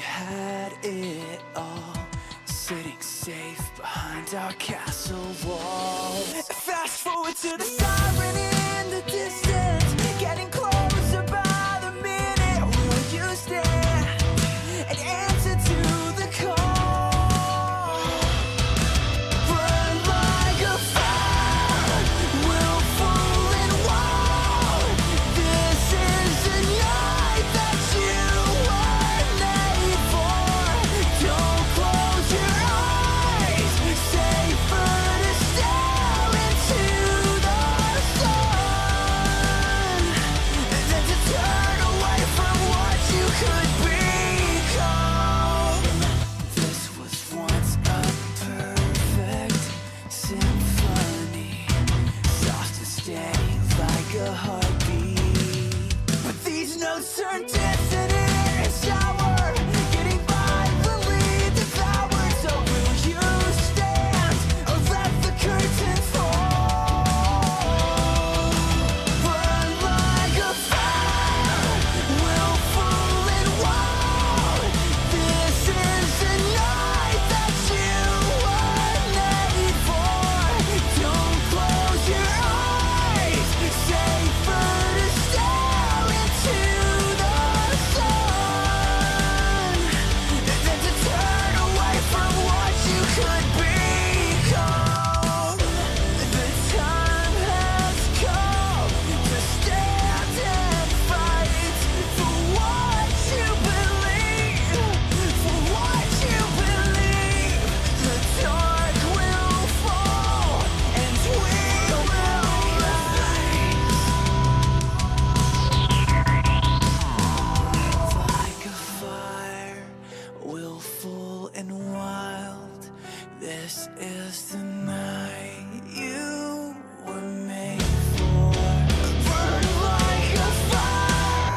had it all, sitting safe behind our castle wall. Fast forward to the siren in the distance, getting closer by the minute. Will you stand and answer to the call? Burn like a fire, willful and wild. This is the night that you were made for. Don't close your eyes, safer to stare into the sun than to turn away from what you could become. This was once a perfect symphony, soft and steady like a heartbeat. But these notes turn distant and sour, getting violently devoured. So will you stand or let the curtain fall? Burn like a fire, willful and wild. This is the night that you were made for. Don't close your eyes, safer to stare into the sun than to turn away from what you could become. The time has come to stand and fight for what you believe, for what you believe. The dark will fall and we will rise. Like a fire, willful and wild. This is the night you were made for. Burn like a fire.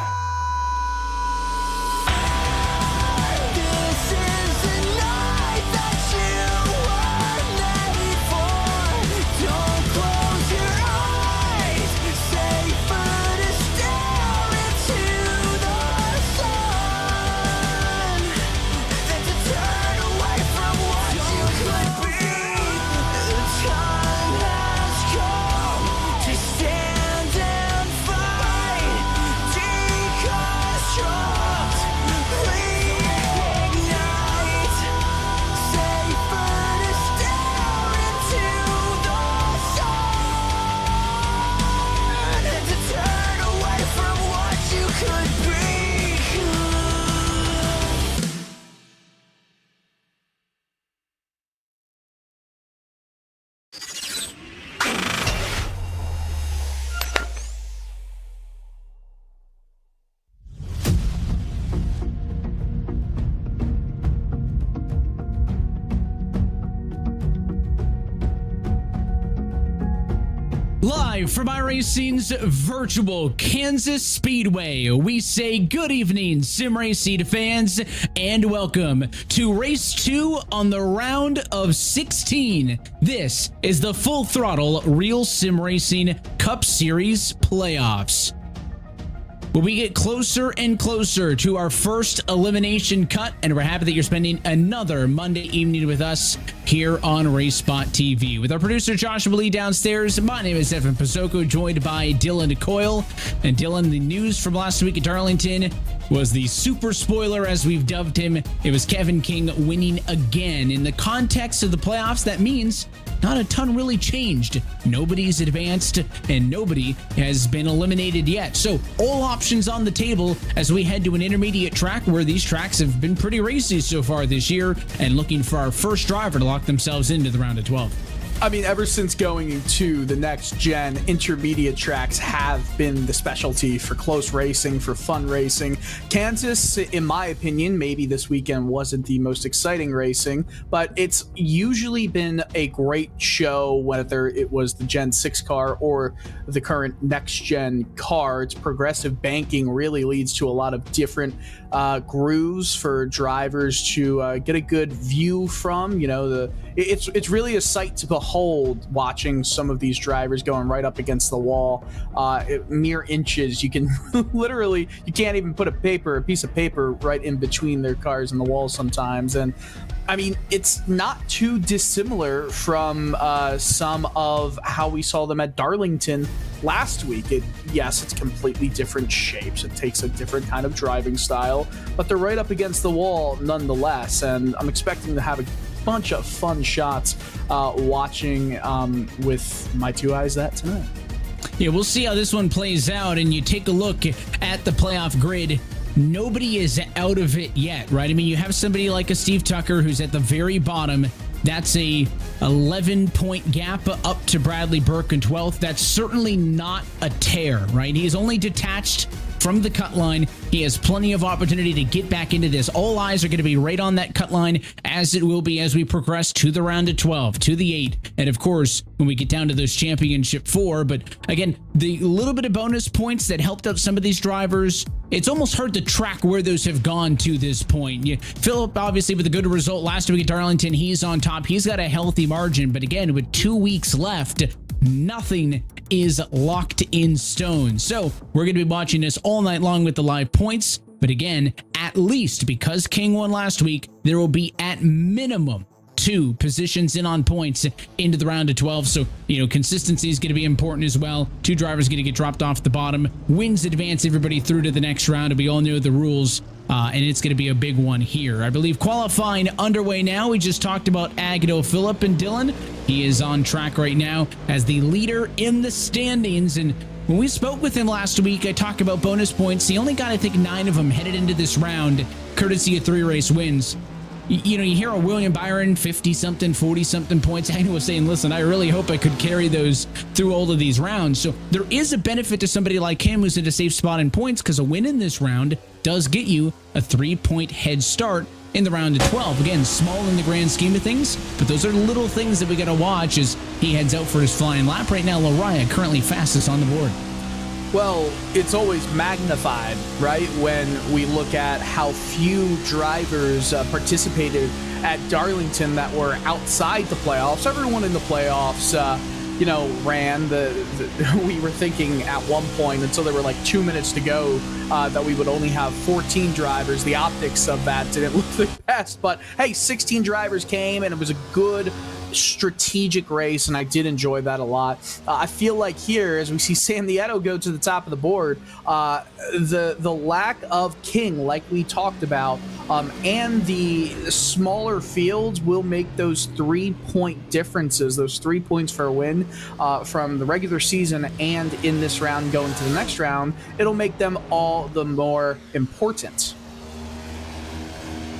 This is the night that you were made for. Don't close your eyes, safer to stare into the sun than to turn away from what you could be. The time has come to stand and fight, deconstruct, reignite. Safer to stare into the sun than to turn away from what you could become. Live from iRacing's virtual Kansas Speedway, we say good evening, sim racing fans, and welcome to race 2 on the round of 16. This is the Full Throttle Real Sim Racing Cup Series playoffs. But we get closer and closer to our first elimination cut, and we're happy that you're spending another Monday evening with us here on RaceSpotTV. With our producer Joshua Lee downstairs, my name is Evan Pizzoco, joined by Dylan Coyle. And Dylan, the news from last week at Darlington was the super spoiler, as we've dubbed him. It was Kevin King winning again. In the context of the playoffs, that means not a ton really changed. Nobody's advanced and nobody has been eliminated yet. So all options on the table as we head to an intermediate track where these tracks have been pretty racy so far this year, and looking for our first driver to lock themselves into the round of 12. I mean, ever since going to the next gen, intermediate tracks have been the specialty for close racing, for fun racing. Kansas, in my opinion, maybe this weekend wasn't the most exciting racing, but it's usually been a great show, whether it was the Gen 6 car or the current next gen car. Its progressive banking really leads to a lot of different grooves for drivers to get a good view from. You know, it's really a sight to behold cold watching some of these drivers going right up against the wall. Mere inches. You can literally, you can't even put a piece of paper right in between their cars and the wall sometimes. And I mean, it's not too dissimilar from some of how we saw them at Darlington last week. Yes, it's completely different shapes. It takes a different kind of driving style, but they're right up against the wall nonetheless. And I'm expecting to have a bunch of fun shots watching with my two eyes that tonight. Yeah, we'll see how this one plays out. And you take a look at the playoff grid. Nobody is out of it yet, right? I mean, you have somebody like a Steve Tucker who's at the very bottom. That's a 11-point gap up to Bradley Burke in 12th. That's certainly not a tear, right? He's only detached from the cut line. He has plenty of opportunity to get back into this. All eyes are going to be right on that cut line, as it will be as we progress to the round of 12, to the 8, and of course, when we get down to those championship 4. But again, the little bit of bonus points that helped out some of these drivers, it's almost hard to track where those have gone to this point. Philip, obviously, with a good result last week at Darlington, he's on top. He's got a healthy margin, but again, with 2 weeks left, nothing is locked in stone. So we're going to be watching this all night long with the live points. But again, at least because King won last week, there will be at minimum 2 positions in on points into the round of 12. So, consistency is going to be important as well. 2 drivers going to get dropped off the bottom. Wins advance everybody through to the next round. And we all know the rules. And it's going to be a big one here. I believe qualifying underway now. We just talked about Agado, Phillip, and Dylan. He is on track right now as the leader in the standings. And when we spoke with him last week, I talked about bonus points. He only got, I think, 9 of them headed into this round, courtesy of 3 race wins. You hear a William Byron 50-something, 40-something points. I was saying, listen, I really hope I could carry those through all of these rounds. So there is a benefit to somebody like him who's in a safe spot in points, because a win in this round does get you a 3-point head start in the round of 12. Again, small in the grand scheme of things, but those are little things that we got to watch as he heads out for his flying lap. Right now, Lariah currently fastest on the board. Well, it's always magnified, right, when we look at how few drivers participated at Darlington that were outside the playoffs. Everyone in the playoffs, ran. We were thinking at one point, until there were like 2 minutes to go, that we would only have 14 drivers. The optics of that didn't look the best, but hey, 16 drivers came, and it was a good strategic race, and I did enjoy that a lot. I feel like here, as we see Sam Nieto go to the top of the board, the lack of King, like we talked about, and the smaller fields will make those 3-point differences, those 3 points for a win from the regular season and in this round going to the next round. It'll make them all the more important.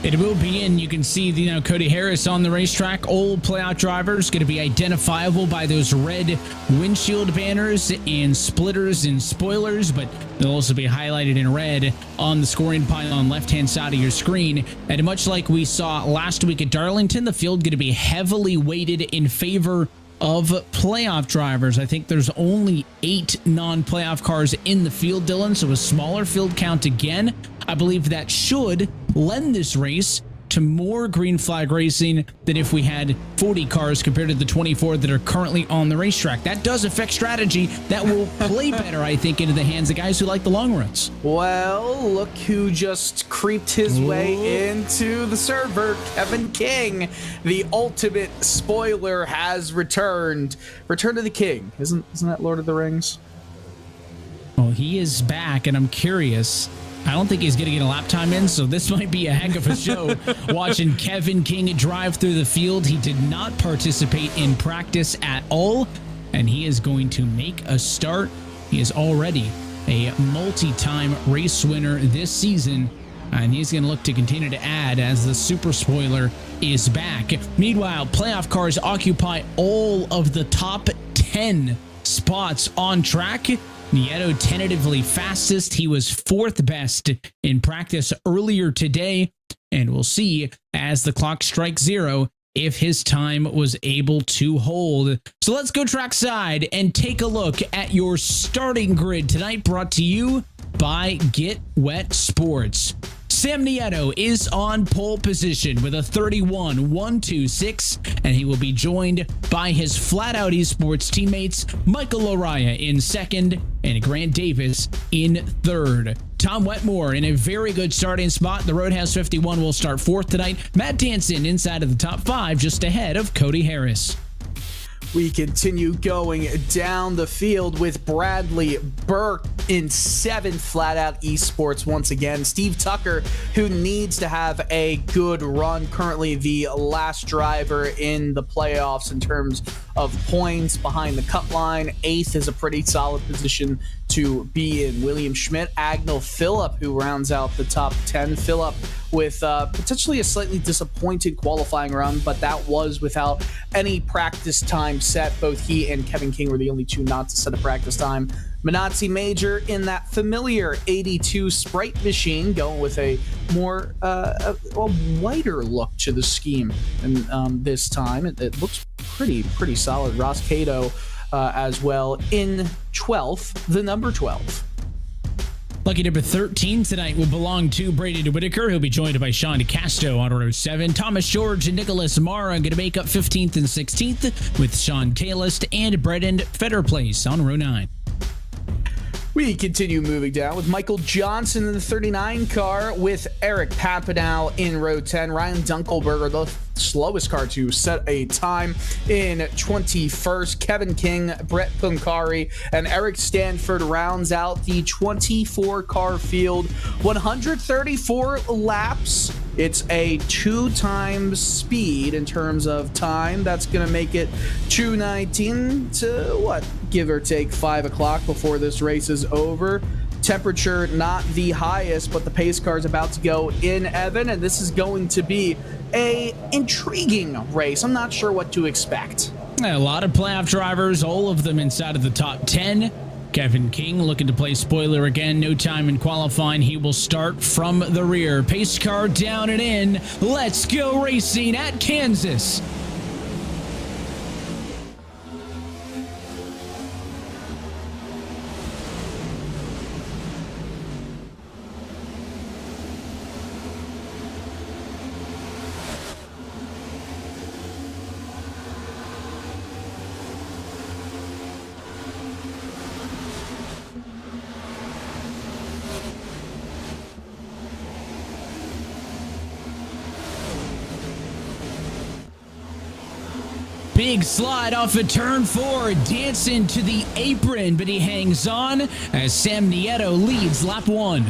It will be in. You can see, Cody Harris on the racetrack. Old playoff drivers going to be identifiable by those red windshield banners and splitters and spoilers, but they'll also be highlighted in red on the scoring pylon left-hand side of your screen. And much like we saw last week at Darlington, the field going to be heavily weighted in favor of playoff drivers. I think there's only 8 non-playoff cars in the field, Dylan, so a smaller field count again. I believe that should lend this race to more green flag racing than if we had 40 cars compared to the 24 that are currently on the racetrack. That does affect strategy. That will play better, I think, into the hands of guys who like the long runs. Well, look who just creeped his way into the server. Kevin King, the ultimate spoiler, has returned. Return to the King. Isn't that Lord of the Rings? Well, he is back, and I'm curious. I don't think he's going to get a lap time in, so this might be a heck of a show watching Kevin King drive through the field. He did not participate in practice at all, and he is going to make a start. He is already a multi-time race winner this season, and he's going to look to continue to add as the super spoiler is back. Meanwhile, playoff cars occupy all of the top 10 spots on track. Nieto tentatively fastest. He was 4th best in practice earlier today, and we'll see as the clock strikes 0 if his time was able to hold. So let's go trackside and take a look at your starting grid tonight, brought to you by Get Wet Sports. Sam Nieto is on pole position with a 31.126, and he will be joined by his Flat Out Esports teammates Michael Laraya in second and Grant Davis in third. Tom Wetmore in a very good starting spot. The Roadhouse 51 will start fourth tonight. Matt Danson inside of the top 5, just ahead of Cody Harris. We continue going down the field with Bradley Burke in 7th, Flat Out Esports once again. Steve Tucker, who needs to have a good run, currently the last driver in the playoffs in terms of points behind the cut line. 8th is a pretty solid position to be in. William Schmidt, Agnell Phillip, who rounds out the top 10. Phillip with potentially a slightly disappointing qualifying run, but that was without any practice time set. Both he and Kevin King were the only two not to set a practice time. Manazzi Major in that familiar 82 Sprite machine, going with a more a whiter look to the scheme, and this time it looks pretty solid. Ross Cato as well in 12th, the number 12. Lucky number 13 tonight will belong to Brady Whitaker. He'll be joined by Sean DeCastro on row 7. Thomas George and Nicholas Mara going to make up 15th and 16th with Sean Talist and Brendan Fetterplace on row 9. We continue moving down with Michael Johnson in the 39 car with Eric Papanow in row 10. Ryan Dunkelberger, the slowest car to set a time, in 21st. Kevin King, Brett Punkari, and Eric Stanford rounds out the 24 car field. 134 laps. It's a 2 times speed in terms of time. That's going to make it 2:19 to give or take 5 o'clock before this race is over. Temperature not the highest, but the pace car is about to go in, Evan, and this is going to be a intriguing race. I'm not sure what to expect. A lot of playoff drivers, all of them inside of the top 10. Kevin King looking to play spoiler again. No time in qualifying. He will start from the rear. Pace car down and in. Let's go racing at Kansas. Big slide off of turn 4, dancing to the apron, but he hangs on as Sam Nieto leads lap 1.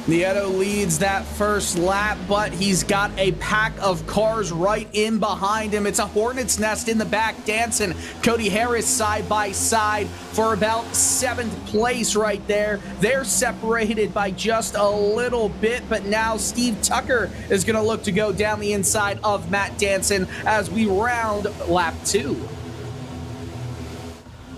Nieto leads that first lap, but he's got a pack of cars right in behind him. It's a hornet's nest in the back. Danson, Cody Harris side by side for about 7th place right there. They're separated by just a little bit, but now Steve Tucker is going to look to go down the inside of Matt Danson as we round lap 2.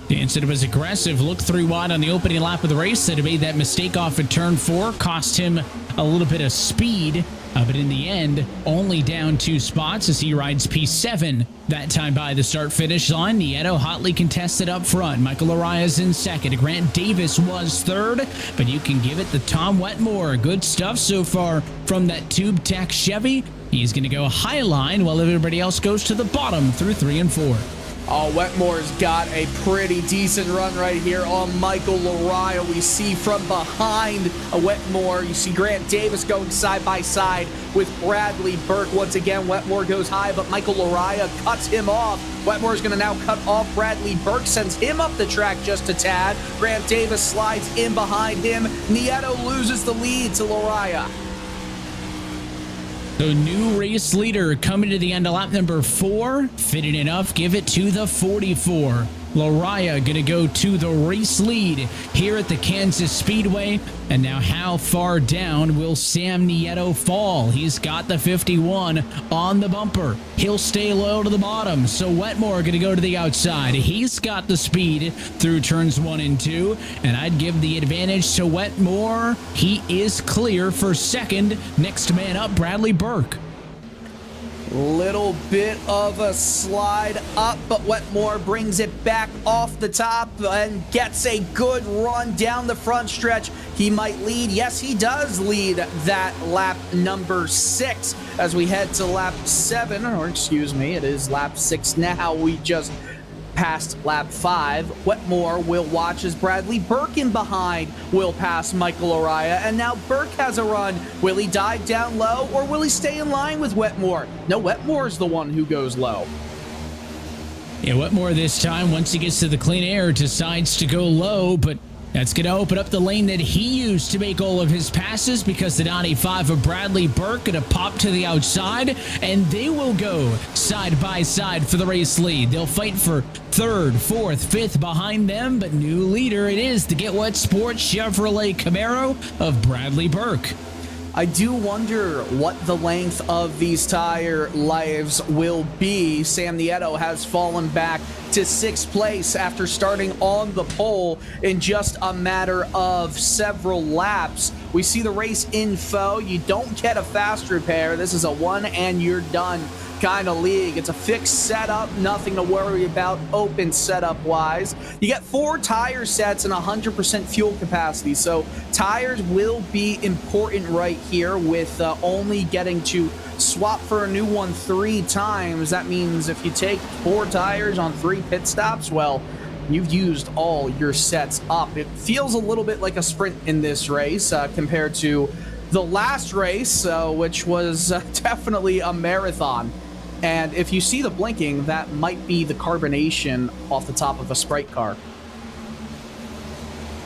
Danson was aggressive, looked 3 wide on the opening lap of the race. That made that mistake off of turn 4, cost him a little bit of speed, but in the end, only down 2 spots as he rides P7 that time by the start-finish line. Nieto hotly contested up front. Michael Arias in second. Grant Davis was third, but you can give it to Tom Wetmore. Good stuff so far from that Tube Tech Chevy. He's going to go high line while everybody else goes to the bottom through 3 and 4. Oh, Wetmore's got a pretty decent run right here on Michael Laraya. We see from behind Wetmore, you see Grant Davis going side by side with Bradley Burke. Once again, Wetmore goes high, but Michael Laraya cuts him off. Wetmore's going to now cut off Bradley Burke, sends him up the track just a tad. Grant Davis slides in behind him. Nieto loses the lead to Laraya. The new race leader coming to the end of lap number 4. Fitting enough, give it to the 44. Laraya going to go to the race lead here at the Kansas Speedway. And now how far down will Sam Nieto fall? He's got the 51 on the bumper. He'll stay low to the bottom. So Wetmore going to go to the outside. He's got the speed through turns 1 and 2. And I'd give the advantage to Wetmore. He is clear for second. Next man up, Bradley Burke. Little bit of a slide up, but Wetmore brings it back off the top and gets a good run down the front stretch. He might lead. Yes, he does lead that lap number 6 as we head to lap 7, or excuse me, it is lap 6 now. We just past lap 5. Wetmore will watch as Bradley Burke in behind will pass Michael Araya, and now Burke has a run. Will he dive down low, or will he stay in line with Wetmore? No, Wetmore is the one who goes low. Yeah, Wetmore this time, once he gets to the clean air, decides to go low, but that's going to open up the lane that he used to make all of his passes, because the 95 of Bradley Burke going to pop to the outside, and they will go side by side for the race lead. They'll fight for 3rd, 4th, 5th behind them, but new leader it is the Get Wet Sports Chevrolet Camaro of Bradley Burke. I do wonder what the length of these tire lives will be. Sam Nieto has fallen back to 6th place after starting on the pole in just a matter of several laps. We see the race info. You don't get a fast repair. This is a one and you're done kind of league. It's a fixed setup, nothing to worry about open setup wise. You get 4 tire sets and 100% fuel capacity, so tires will be important right here with only getting to swap for a new one 3 times. That means if you take 4 tires on 3 pit stops, well, you've used all your sets up. It feels a little bit like a sprint in this race compared to the last race, which was definitely a marathon. And if you see the blinking, that might be the carbonation off the top of a Sprite car.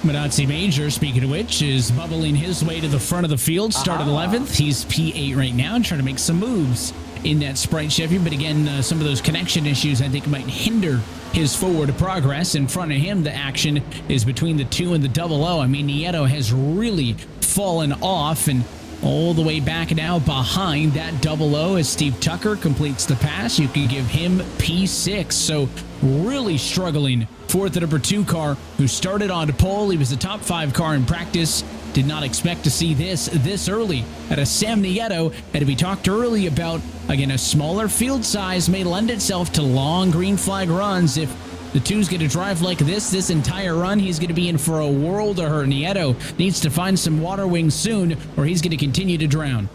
Manazzi Major, speaking of which, is bubbling his way to the front of the field. Started 11th. He's P8 right now, trying to make some moves in that Sprite Chevy. But again, some of those connection issues, I think, might hinder his forward progress. In front of him, the action is between the 2 and the 00. I mean, Nieto has really fallen off, and all the way back now behind that 00 as Steve Tucker completes the pass. You can give him P6. So really struggling for the number 2 car who started on pole. He was the top 5 car in practice. Did not expect to see this early at a Sam Nieto. And we talked early about, again, a smaller field size may lend itself to long green flag runs. If the 2's going to drive like this entire run, he's going to be in for a world of hurt. Nieto needs to find some water wings soon, or he's going to continue to drown.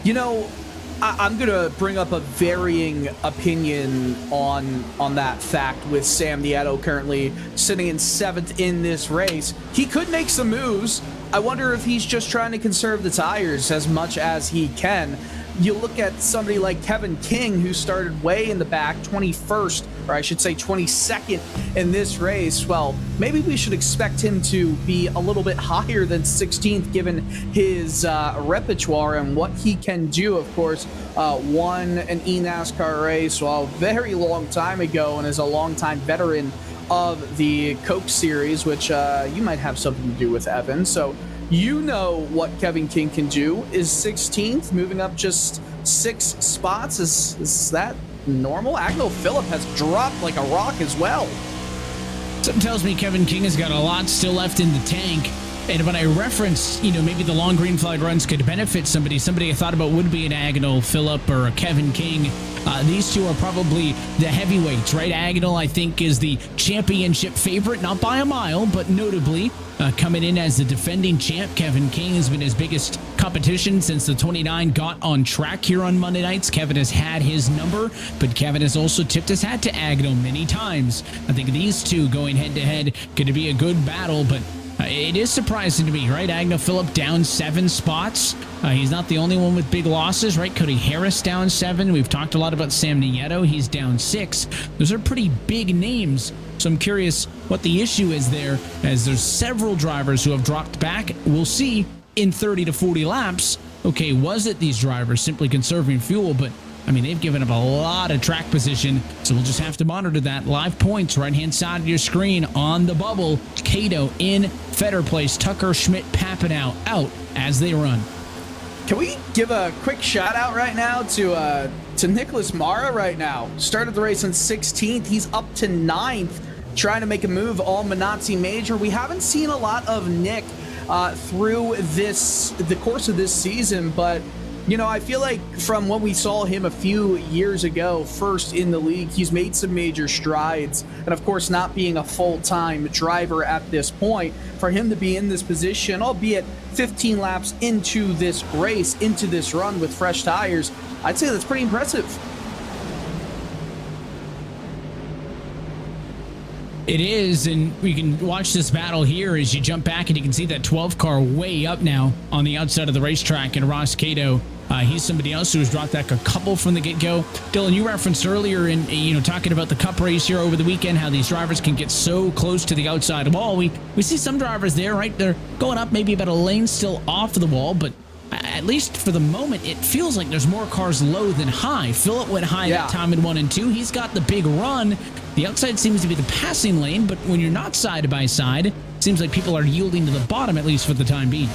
You know, I'm going to bring up a varying opinion on that fact with Sam Nieto currently sitting in 7th in this race. He could make some moves. I wonder if he's just trying to conserve the tires as much as he can. You look at somebody like Kevin King, who started way in the back, 21st, or I should say 22nd in this race. Well, maybe we should expect him to be a little bit higher than 16th given his repertoire and what he can do. Of course, won an eNASCAR race a very long time ago and is a longtime veteran of the Coke Series, which you might have something to do with, Evan. So you know what Kevin King can do. Is 16th, moving up just 6 spots. Is that normal? Agnell Phillip has dropped like a rock as well. Something tells me Kevin King has got a lot still left in the tank. And when I referenced, maybe the long green flag runs could benefit somebody I thought about would be an Agnell Phillip or a Kevin King. These 2 are probably the heavyweights, right? Agnell, I think, is the championship favorite, not by a mile, but notably coming in as the defending champ. Kevin King has been his biggest competition since the 29 got on track here on Monday nights. Kevin has had his number, but Kevin has also tipped his hat to Agnell many times. I think these 2 going head-to-head going to be a good battle, but it is surprising to me, right? Agnell Phillip down 7 spots. He's not the only one with big losses, right? Cody Harris down 7. We've talked a lot about Sam Nieto. He's down 6. Those are pretty big names. So I'm curious what the issue is there, as there's several drivers who have dropped back. We'll see in 30 to 40 laps. Okay, was it these drivers simply conserving fuel? But I mean, they've given up a lot of track position, so we'll just have to monitor that. Live points, right-hand side of your screen on the bubble. Cato in, Fetter Place, Tucker, Schmidt, Papanow out as they run. Can we give a quick shout out right now to Nicholas Mara right now? Started the race in 16th. He's up to 9th, trying to make a move on Manazzi Major. We haven't seen a lot of Nick through the course of this season, but You know, I feel like from when we saw him a few years ago, first in the league, he's made some major strides. And of course, not being a full-time driver at this point, for him to be in this position, albeit 15 laps into this race, into this run with fresh tires, I'd say that's pretty impressive. It is, and we can watch this battle here as you jump back, and you can see that 12 car way up now on the outside of the racetrack, and Ross Cato, he's somebody else who has dropped back a couple from the get-go. Dylan, you referenced earlier in, talking about the Cup race here over the weekend, how these drivers can get so close to the outside wall. We see some drivers there, right? They're going up maybe about a lane still off the wall, but at least for the moment, it feels like there's more cars low than high. Phillip went high that time in 1 and 2. He's got the big run. The outside seems to be the passing lane, but when you're not side by side, it seems like people are yielding to the bottom, at least for the time being.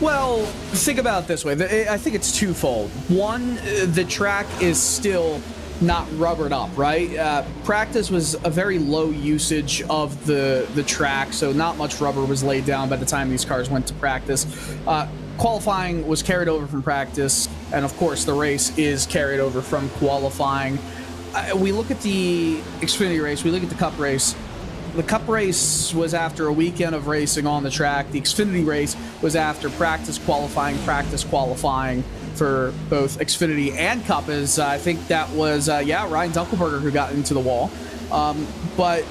Well, think about it this way. I think it's twofold. One, the track is still not rubbered up, right? Practice was a very low usage of the track, so not much rubber was laid down by the time these cars went to practice. Qualifying was carried over from practice, and of course the race is carried over from qualifying. We look at the Xfinity race, we look at the Cup race. The Cup race was after a weekend of racing on the track. The Xfinity race was after practice qualifying for both Xfinity and Cup. As I think that was, Ryan Dunkelberger who got into the wall. But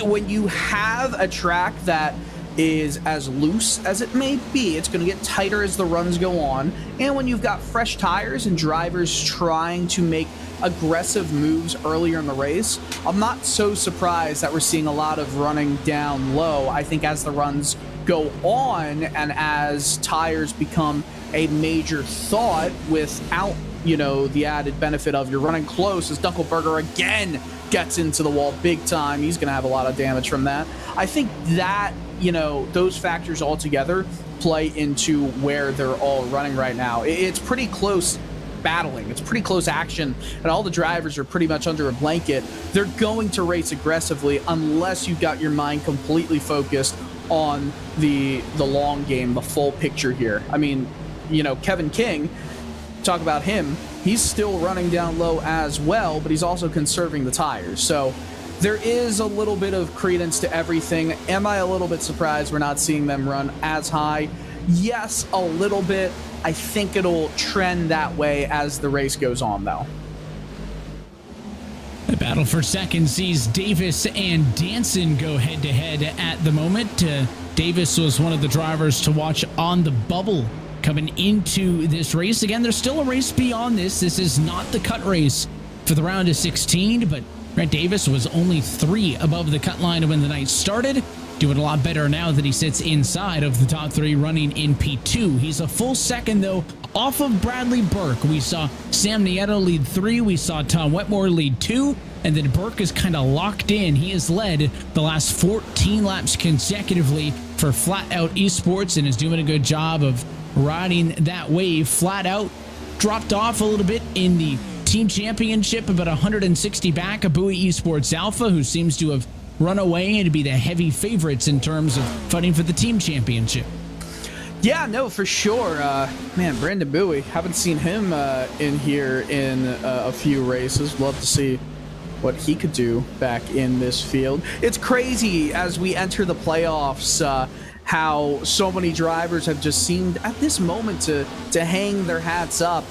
when you have a track that is as loose as it may be, it's going to get tighter as the runs go on. And when you've got fresh tires and drivers trying to make aggressive moves earlier in the race, I'm not so surprised that we're seeing a lot of running down low. I think as the runs go on and as tires become a major thought without, the added benefit of you're running close, as Dunkelberger again gets into the wall big time, he's going to have a lot of damage from that. I think that, those factors all together play into where they're all running right now. It's pretty close battling. It's pretty close action, and all the drivers are pretty much under a blanket. They're going to race aggressively unless you've got your mind completely focused on the long game, the full picture here. I mean, Kevin King, talk about him, he's still running down low as well, but he's also conserving the tires. So there is a little bit of credence to everything. Am I a little bit surprised we're not seeing them run as high? Yes, a little bit. I think it'll trend that way as the race goes on, though. The battle for second sees Davis and Danson go head-to-head at the moment. Davis was one of the drivers to watch on the bubble coming into this race. Again, there's still a race beyond this. This is not the cut race for the round of 16, but Brent Davis was only 3 above the cut line when the night started. Doing a lot better now that he sits inside of the top 3 running in P2. He's a full second, though, off of Bradley Burke. We saw Sam Nieto lead 3. We saw Tom Wetmore lead 2. And then Burke is kind of locked in. He has led the last 14 laps consecutively for Flat Out Esports and is doing a good job of riding that wave. Flat Out dropped off a little bit in the team championship, about 160 back of Bowie Esports Alpha, who seems to have run away and to be the heavy favorites in terms of fighting for the team championship. Yeah, no, for sure. Man, Brandon Bowie, haven't seen him in here in a few races. Love to see what he could do back in this field. It's crazy as we enter the playoffs, how so many drivers have just seemed at this moment to hang their hats up.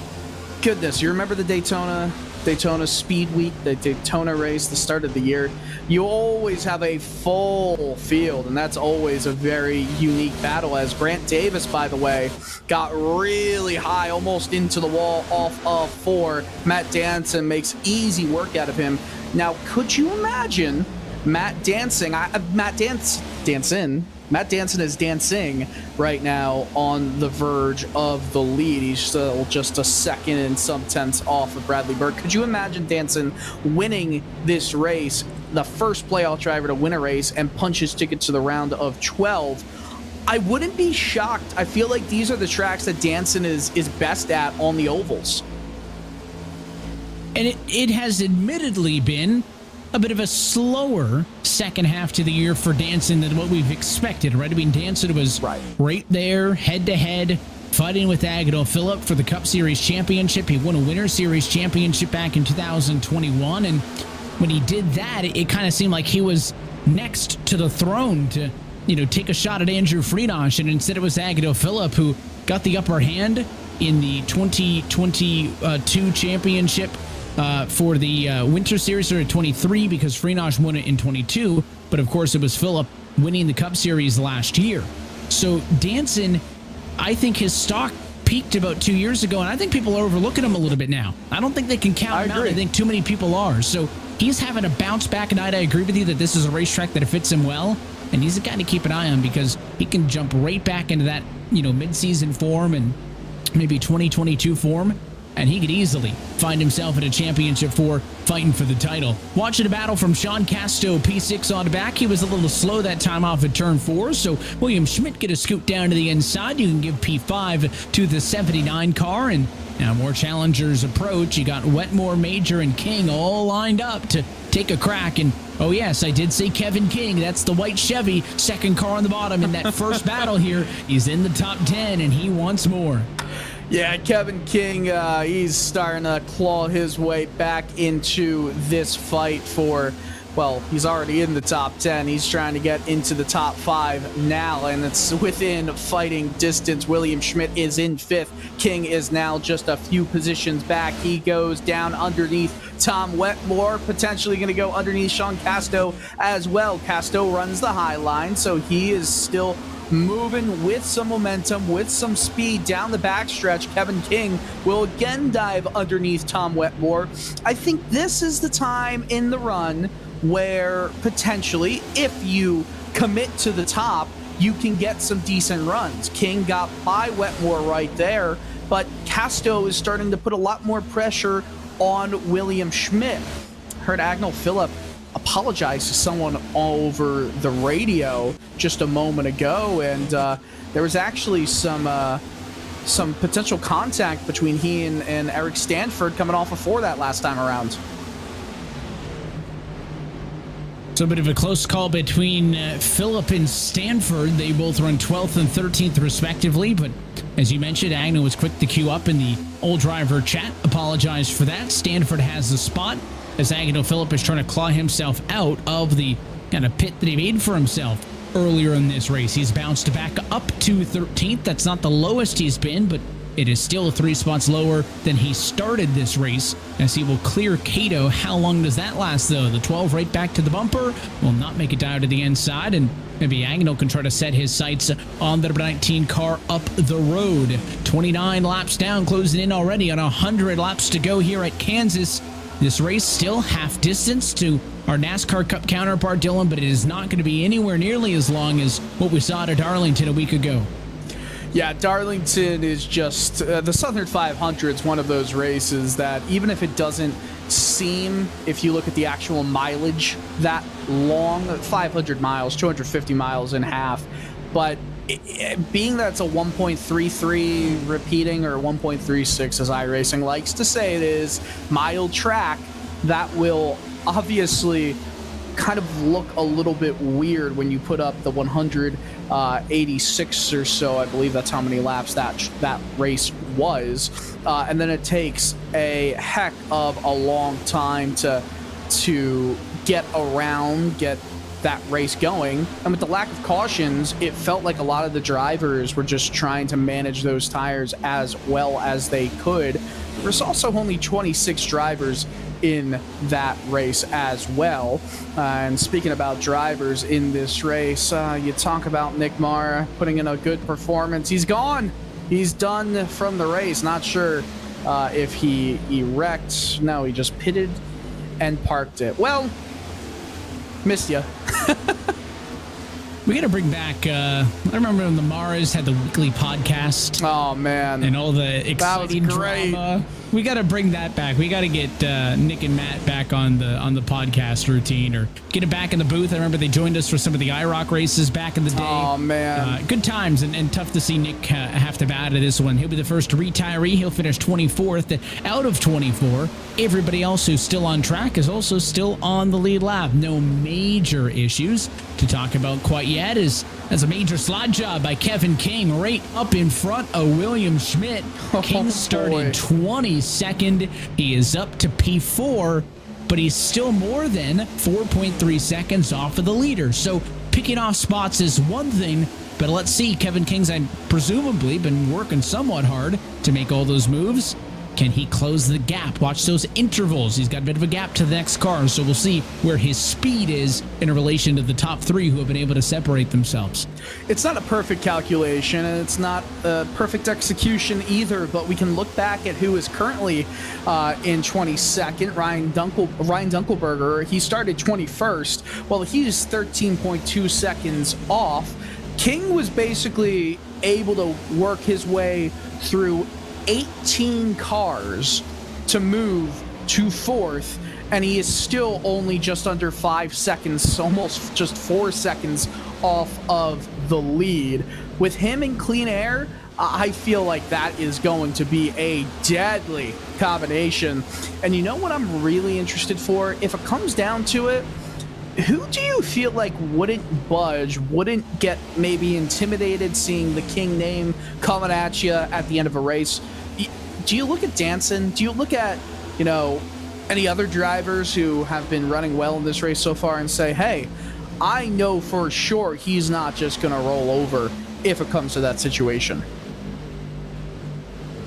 Goodness, you remember the Daytona Speed Week, the Daytona race, the start of the year? You always have a full field, and that's always a very unique battle, as Grant Davis, by the way, got really high, almost into the wall off of 4. Matt Danson makes easy work out of him. Now, could you imagine Matt Danson is dancing right now on the verge of the lead. He's still just a second and some tenths off of Bradley Burke. Could you imagine Danson winning this race, the first playoff driver to win a race and punch his ticket to the round of 12? I wouldn't be shocked. I feel like these are the tracks that Danson is best at on the ovals. And it has admittedly been a bit of a slower second half to the year for Danson than what we've expected, right? I mean, Danson was right there, head-to-head, fighting with Agnew Phillip for the Cup Series championship. He won a Winter Series championship back in 2021, and when he did that, it kind of seemed like he was next to the throne to, take a shot at Andrew Friedosh, and instead it was Agnew Phillip who got the upper hand in the 2022 championship for the Winter Series, or 23, because Friedosh won it in 22, but of course it was Phillip winning the Cup Series last year. So Danson, I think his stock peaked about 2 years ago, and I think people are overlooking him a little bit now. I don't think they can count him out. I think too many people are. So he's having a bounce back night. I agree with you that this is a racetrack that fits him well, and he's a guy to keep an eye on because he can jump right back into that, mid-season form and maybe 2022 form, and he could easily find himself in a championship for fighting for the title. Watching a battle from Sean Casto, P6 on the back. He was a little slow that time off at turn 4, so William Schmidt get a scoot down to the inside. You can give P5 to the 79 car, and now more challengers approach. You got Wetmore, Major, and King all lined up to take a crack. And oh yes, I did say Kevin King. That's the white Chevy, second car on the bottom in that first battle here. He's in the top 10, and he wants more. Yeah, Kevin King, he's starting to claw his way back into this fight for, well, he's already in the top 10. He's trying to get into the top 5 now, and it's within fighting distance. William Schmidt is in 5th. King is now just a few positions back. He goes down underneath Tom Wetmore, potentially going to go underneath Sean Casto as well. Casto runs the high line, so he is still moving with some momentum, with some speed down the backstretch. Kevin King will again dive underneath Tom Wetmore. I think this is the time in the run where potentially, if you commit to the top, you can get some decent runs. King got by Wetmore right there, but Casto is starting to put a lot more pressure on William Schmidt. Heard Agnew Phillip apologize to someone over the radio just a moment ago, and there was actually some potential contact between he and Eric Stanford coming off before that last time around. So a bit of a close call between Phillip and Stanford. They both run 12th and 13th respectively, but as you mentioned, Agnew was quick to queue up in the old driver chat. Apologized for that. Stanford has the spot as Agnew Phillip is trying to claw himself out of the kind of pit that he made for himself earlier in this race. He's bounced back up to 13th. That's not the lowest he's been, but it is still 3 spots lower than he started this race, as he will clear Cato. How long does that last, though? The 12 right back to the bumper will not make it down to the inside, and maybe Agnew can try to set his sights on the 19 car up the road. 29 laps down, closing in already on 100 laps to go here at Kansas. This race still half distance to our NASCAR Cup counterpart, Dylan, but it is not going to be anywhere nearly as long as what we saw at Darlington a week ago. Yeah, Darlington is just the Southern 500 is one of those races that even if it doesn't seem, if you look at the actual mileage, that long, 500 miles, 250 miles in half, but being that it's a 1.33 repeating, or 1.36 as iRacing likes to say it is, mile track, that will obviously kind of look a little bit weird when you put up the 186 or so. I believe that's how many laps that race was, and then it takes a heck of a long time to get around, get that race going. And with the lack of cautions, it felt like a lot of the drivers were just trying to manage those tires as well as they could. There's also only 26 drivers in that race as well. And speaking about drivers in this race, you talk about Nick Mara putting in a good performance. He's gone. He's done from the race. Not sure if he wrecked. No, he just pitted and parked it. Well, missed ya. We got to bring back, I remember when the Maras had the weekly podcast. Oh, man. And all the exciting drama. We got to bring that back. We got to get Nick and Matt back on the podcast routine, or get it back in the booth. I remember they joined us for some of the IROC races back in the day. Oh, man. Good times, and tough to see Nick have to bow out of this one. He'll be the first retiree. He'll finish 24th out of 24. Everybody else who's still on track is also still on the lead lap. No major issues to talk about quite yet is as a major slot job by Kevin King right up in front of William Schmidt. King started 22nd. He is up to P4, but he's still more than 4.3 seconds off of the leader. So picking off spots is one thing, but let's see. Kevin King's presumably been working somewhat hard to make all those moves. Can he close the gap? Watch those intervals. He's got a bit of a gap to the next car, so we'll see where his speed is in relation to the top three who have been able to separate themselves. It's not a perfect calculation, and it's not a perfect execution either, but we can look back at who is currently in 22nd, Ryan Dunkelberger. He started 21st. Well, he's 13.2 seconds off. King was basically able to work his way through 18 cars to move to 4th, and he is still only just under 5 seconds, almost just 4 seconds off of the lead. With him in clean air, I feel like that is going to be a deadly combination. And you know what I'm really interested for? If it comes down to it, who do you feel like wouldn't budge, wouldn't get maybe intimidated seeing the King name coming at you at the end of a race? Do you look at Danson? Do you look at, any other drivers who have been running well in this race so far and say, hey, I know for sure he's not just going to roll over if it comes to that situation?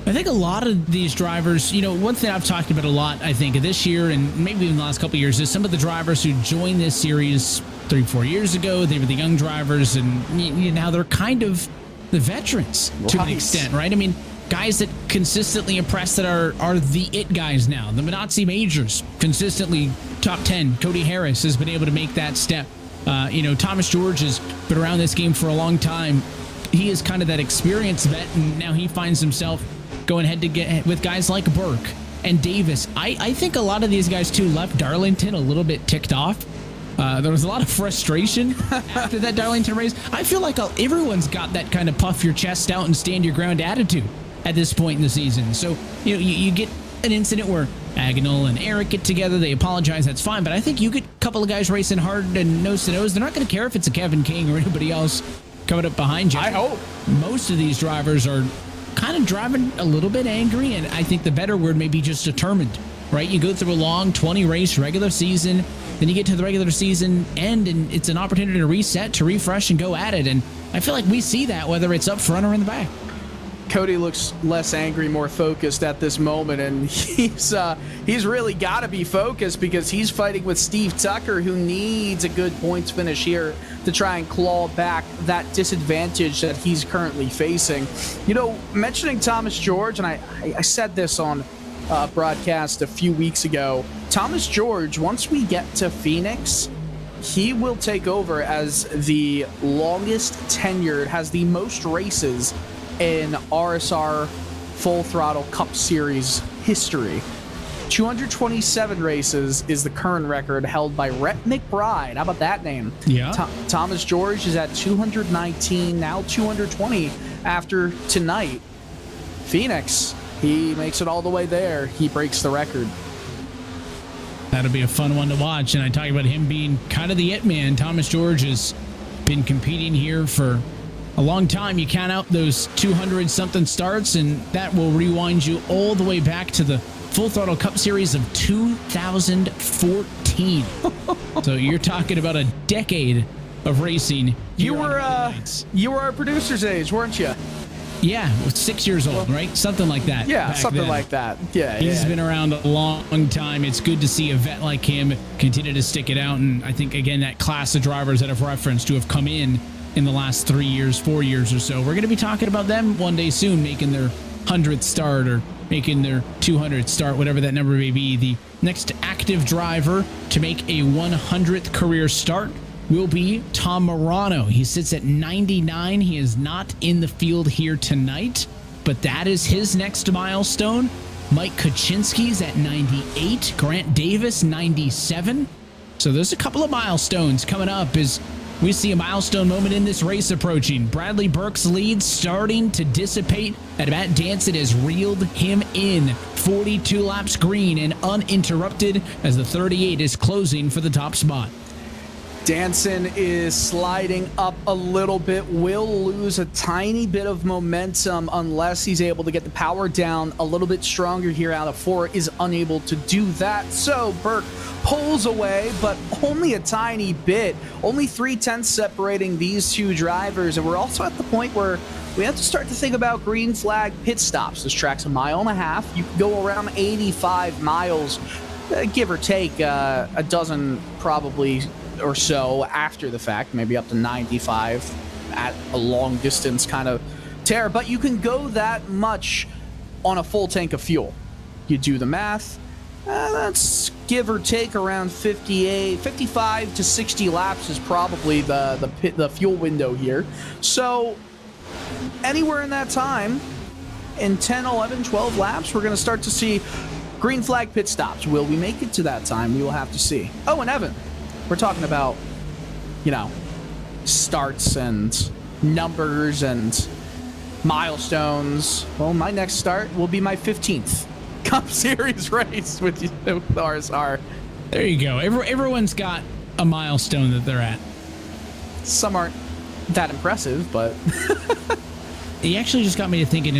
I think a lot of these drivers, one thing I've talked about a lot, I think, this year and maybe even the last couple of years is some of the drivers who joined this series 3-4 years ago. They were the young drivers, and now they're kind of the veterans to an extent, right? I mean, guys that consistently impress that are the it guys now. The Minazzi Majors, consistently top 10. Cody Harris has been able to make that step. Thomas George has been around this game for a long time. He is kind of that experienced vet, and now he finds himself going head to head with guys like Burke and Davis. I think a lot of these guys, too, left Darlington a little bit ticked off. There was a lot of frustration after that Darlington race. I feel like everyone's got that kind of puff your chest out and stand your ground attitude at this point in the season. So, you get an incident where Agonal and Eric get together, they apologize, that's fine, but I think you get a couple of guys racing hard and nose to nose. They're not going to care if it's a Kevin King or anybody else coming up behind you. I hope. Most of these drivers are kind of driving a little bit angry, and I think the better word may be just determined, right? You go through a long 20-race regular season, then you get to the regular season end, and it's an opportunity to reset, to refresh, and go at it, and I feel like we see that whether it's up front or in the back. Cody looks less angry, more focused at this moment, and he's really got to be focused because he's fighting with Steve Tucker, who needs a good points finish here to try and claw back that disadvantage that he's currently facing. Mentioning Thomas George, and I said this on broadcast a few weeks ago, Thomas George, once we get to Phoenix, he will take over as the longest tenured, has the most races in RSR Full Throttle Cup Series history. 227 races is the current record held by Rhett McBride. How about that name? Yeah. Thomas George is at 219, now 220 after tonight. Phoenix, he makes it all the way there. He breaks the record. That'll be a fun one to watch, and I talk about him being kind of the it man. Thomas George has been competing here for a long time. You count out those 200-something starts, and that will rewind you all the way back to the Full Throttle Cup Series of 2014. So you're talking about a decade of racing. You were our producer's age, weren't you? Yeah, 6 years old, right? Something like that. Yeah, something then. like that. Yeah, He's been around a long time. It's good to see a vet like him continue to stick it out. And I think, again, that class of drivers that I've referenced who have come in the last 3 years, 4 years or so, we're going to be talking about them one day soon, making their 100th start or making their 200th start, whatever that number may be. The next active driver to make a 100th career start will be Tom Morano. He sits at 99. He is not in the field here tonight, but that is his next milestone. Mike Kaczynski's at 98. Grant Davis, 97. So there's a couple of milestones coming up as we see a milestone moment in this race approaching. Bradley Burke's lead starting to dissipate, and Matt Danson has reeled him in. 42 laps green and uninterrupted as the 38 is closing for the top spot. Danson is sliding up a little bit, will lose a tiny bit of momentum unless he's able to get the power down a little bit stronger here out of 4, is unable to do that. So Burke pulls away, but only a tiny bit, only 3/10 separating these two drivers. And we're also at the point where we have to start to think about green flag pit stops. This track's 1.5 miles. You can go around 85 miles, give or take a dozen probably or so after the fact, maybe up to 95 at a long distance kind of tear, but you can go that much on a full tank of fuel. You do the math, that's give or take around 55 to 60 laps is probably the fuel window here. So anywhere in that time, in 10, 11, 12 laps, we're going to start to see green flag pit stops. Will we make it to that time? We will have to see. Oh, and Evan, we're talking about, starts and numbers and milestones. Well, my next start will be my 15th Cup Series race with RSR. There you go. Everyone's got a milestone that they're at. Some aren't that impressive, but He actually just got me to thinking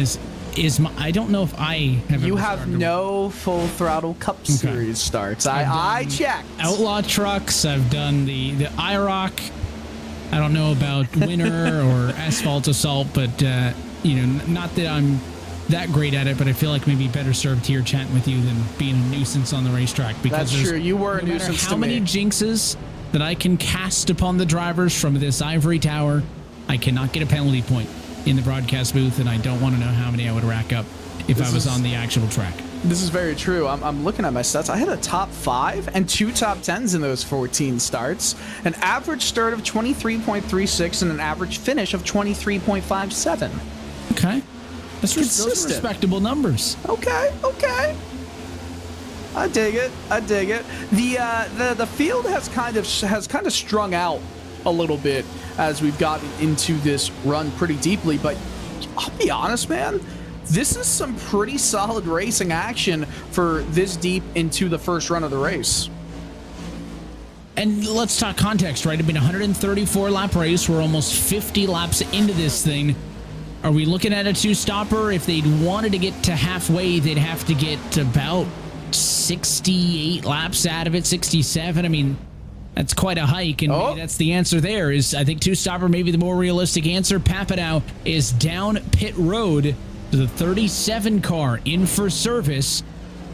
I don't know if I have. You have no Full Throttle Cup Series starts. I checked. Outlaw trucks. I've done the IROC. I don't know about winter or asphalt assault, but not that I'm that great at it, but I feel like maybe better served here chatting with you than being a nuisance on the racetrack. Because that's true. You were a no nuisance matter to how many jinxes that I can cast upon the drivers from this ivory tower, I cannot get a penalty point in the broadcast booth, and I don't want to know how many I would rack up if I was on the actual track. This is very true. I'm looking at my stats. I had a top 5 and 2 top 10s in those 14 starts, an average start of 23.36 and an average finish of 23.57. Okay. Those are respectable numbers. Okay. I dig it. The field has kind of strung out a little bit as we've gotten into this run pretty deeply, but I'll be honest, man, this is some pretty solid racing action for this deep into the first run of the race. And let's talk context, right? It's been a 134 lap race. We're almost 50 laps into this thing. Are we looking at a 2-stopper? If they'd wanted to get to halfway, they'd have to get about 68 laps out of it, 67. I mean, that's quite a hike, and maybe that's the answer there. I think 2-stopper maybe the more realistic answer. Papadao is down pit road to the 37 car in for service.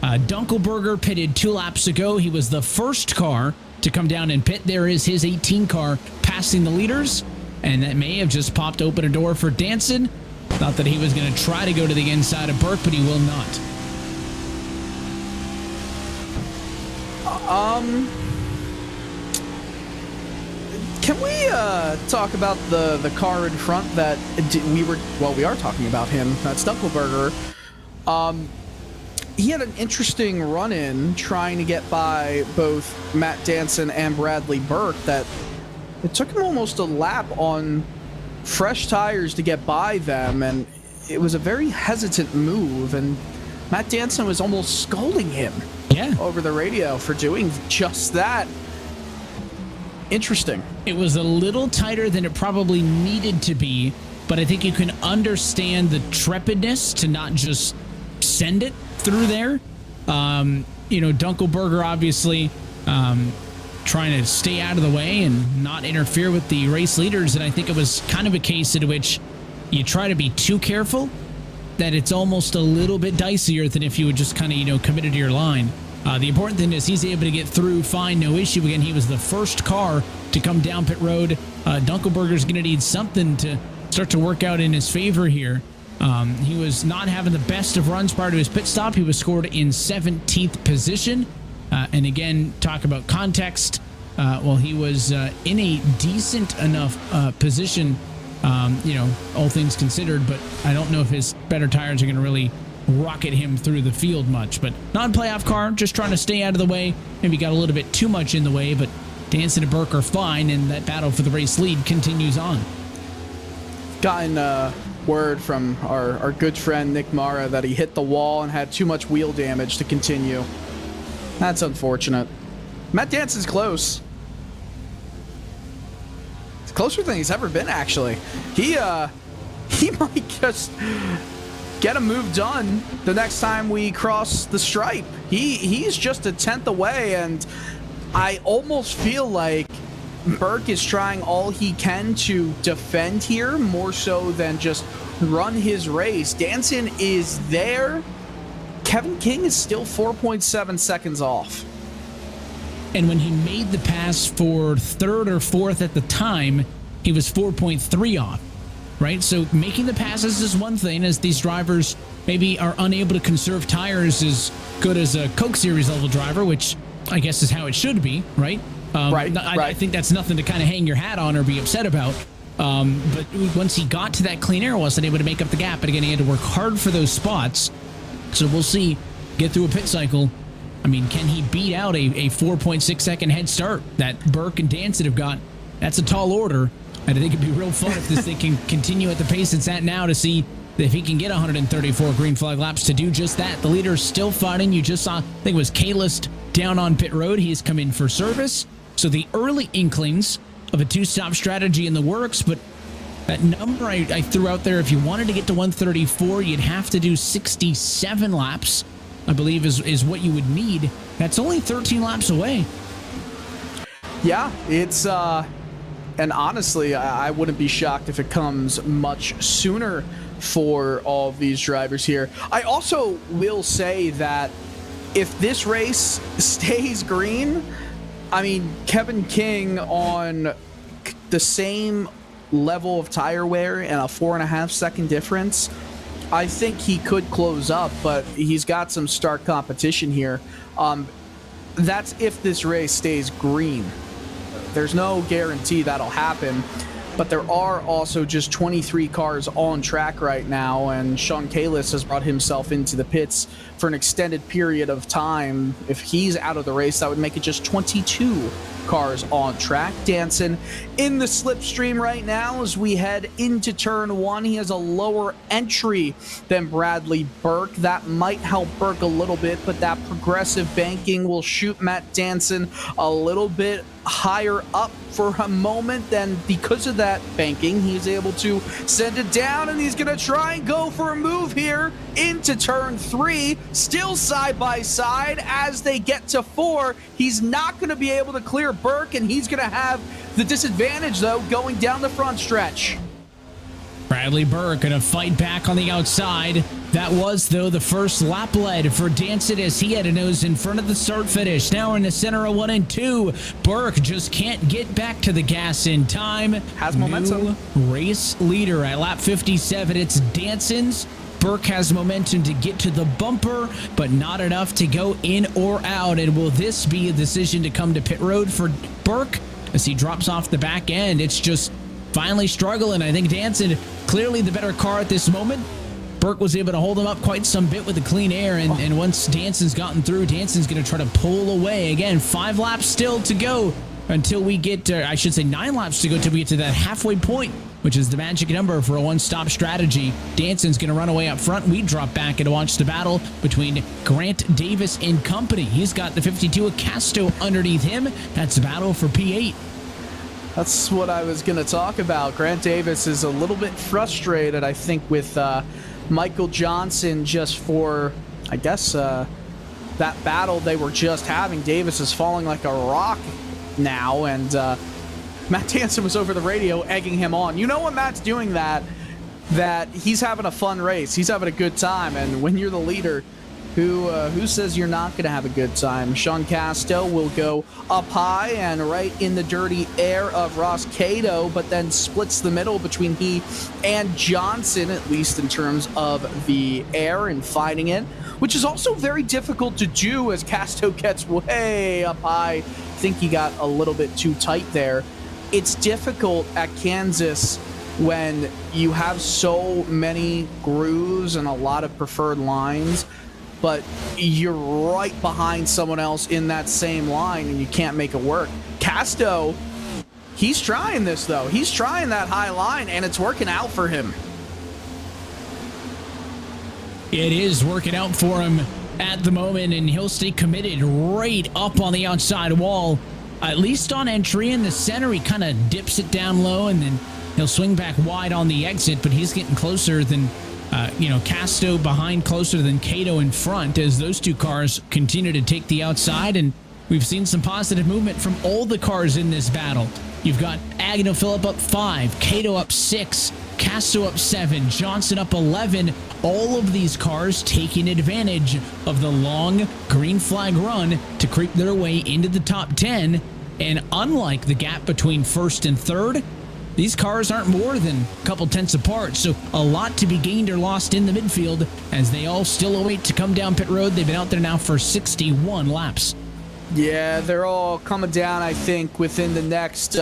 Dunkelberger pitted 2 laps ago. He was the first car to come down and pit. There is his 18 car passing the leaders, and that may have just popped open a door for Danson. Thought that he was going to try to go to the inside of Burke, but he will not. Can we talk about the car in front that we are talking about him. That's Dunkelberger. He had an interesting run-in trying to get by both Matt Danson and Bradley Burke that it took him almost a lap on fresh tires to get by them, and it was a very hesitant move, and Matt Danson was almost scolding him over the radio for doing just that. Interesting. It was a little tighter than it probably needed to be, but I think you can understand the trepidness to not just send it through there. Dunkelberger obviously trying to stay out of the way and not interfere with the race leaders, and I think it was kind of a case in which you try to be too careful that it's almost a little bit dicier than if you would just kind of, committed to your line. The important thing is he's able to get through fine, no issue. Again, he was the first car to come down pit road. Dunkelberger's going to need something to start to work out in his favor here. He was not having the best of runs prior to his pit stop. He was scored in 17th position. And again, talk about context. He was in a decent enough position, all things considered, but I don't know if his better tires are going to really rocket him through the field much. But non-playoff car, just trying to stay out of the way. Maybe got a little bit too much in the way, but Danson and Burke are fine, and that battle for the race lead continues on. Gotten word from our good friend Nick Mara that he hit the wall and had too much wheel damage to continue. That's unfortunate. Matt Danson's close. closer than he's ever been, actually. He might just get a move done the next time we cross the stripe. He's just a 10th away, and I almost feel like Burke is trying all he can to defend here, more so than just run his race. Danson is there. Kevin King is still 4.7 seconds off. And when he made the pass for third or fourth at the time, he was 4.3 off, right? So making the passes is one thing, as these drivers maybe are unable to conserve tires as good as a Coke Series level driver, which I guess is how it should be, right? Right. I think that's nothing to kind of hang your hat on or be upset about. But once he got to that clean air, wasn't able to make up the gap. But again, he had to work hard for those spots. So we'll see. Get through a pit cycle. I mean, can he beat out a 4.6 second head start that Burke and Danson have got? That's a tall order. And I think it'd be real fun if this thing can continue at the pace it's at now to see if he can get 134 green flag laps to do just that. The leader's still fighting. You just saw, I think it was Kalis down on pit road. He has come in for service. So the early inklings of a two-stop strategy in the works, but that number I threw out there, if you wanted to get to 134, you'd have to do 67 laps, I believe is what you would need. That's only 13 laps away. Yeah, it's, and honestly, I wouldn't be shocked if it comes much sooner for all of these drivers here. I also will say that if this race stays green, I mean, Kevin King on the same level of tire wear and a 4.5 second difference, I think he could close up, but he's got some stark competition here. That's if this race stays green. There's no guarantee that'll happen, but there are also just 23 cars on track right now, and Sean Kalis has brought himself into the pits for an extended period of time. If he's out of the race, that would make it just 22 cars on track. Danson in the slipstream right now as we head into turn one. He has a lower entry than Bradley Burke. That might help Burke a little bit, but that progressive banking will shoot Matt Danson a little bit higher up for a moment. Then because of that banking, he's able to send it down, and he's gonna try and go for a move here into turn three. Still side by side as they get to four. He's not gonna be able to clear Burke, and he's gonna have the disadvantage though going down the front stretch. Bradley Burke gonna fight back on the outside. That was, though, the first lap lead for Danson as he had a nose in front of the start finish. Now in the center of 1 and 2. Burke just can't get back to the gas in time. Has momentum. New race leader at lap 57. It's Danson's. Burke has momentum to get to the bumper, but not enough to go in or out. And will this be a decision to come to pit road for Burke as he drops off the back end? It's just finally struggling. I think Danson clearly the better car at this moment. Burke was able to hold him up quite some bit with the clean air, and once Danson's gotten through, Danson's going to try to pull away. Again, 5 laps still to go until we get to, I should say 9 laps to go until we get to that halfway point, which is the magic number for a one-stop strategy. Danson's going to run away up front. We drop back and watch the battle between Grant Davis and company. He's got the 52 of Casto underneath him. That's the battle for P8. That's what I was going to talk about. Grant Davis is a little bit frustrated, I think, with Michael Johnson just for, I guess, that battle they were just having. Davis is falling like a rock now, and Matt Danson was over the radio egging him on. You know when Matt's doing that he's having a fun race. He's having a good time, and when you're the leader, who says you're not going to have a good time? Sean Casto will go up high and right in the dirty air of Ross Cato, but then splits the middle between he and Johnson, at least in terms of the air and fighting it, which is also very difficult to do as Casto gets way up high. I think he got a little bit too tight there. It's difficult at Kansas when you have so many grooves and a lot of preferred lines, but you're right behind someone else in that same line and you can't make it work. Casto, he's trying this though. He's trying that high line and it's working out for him. It is working out for him at the moment, and he'll stay committed right up on the outside wall. at least on entry. In the center, he kind of dips it down low, and then he'll swing back wide on the exit, but he's getting closer than, Casto behind, closer than Cato in front, as those two cars continue to take the outside, and we've seen some positive movement from all the cars in this battle. You've got Agnew Phillip up 5, Cato up 6, Casto up 7, Johnson up 11. All of these cars taking advantage of the long green flag run to creep their way into the top 10. And unlike the gap between first and third, these cars aren't more than a couple tenths apart, so a lot to be gained or lost in the midfield as they all still await to come down pit road. They've been out there now for 61 laps. Yeah, they're all coming down, I think, within the next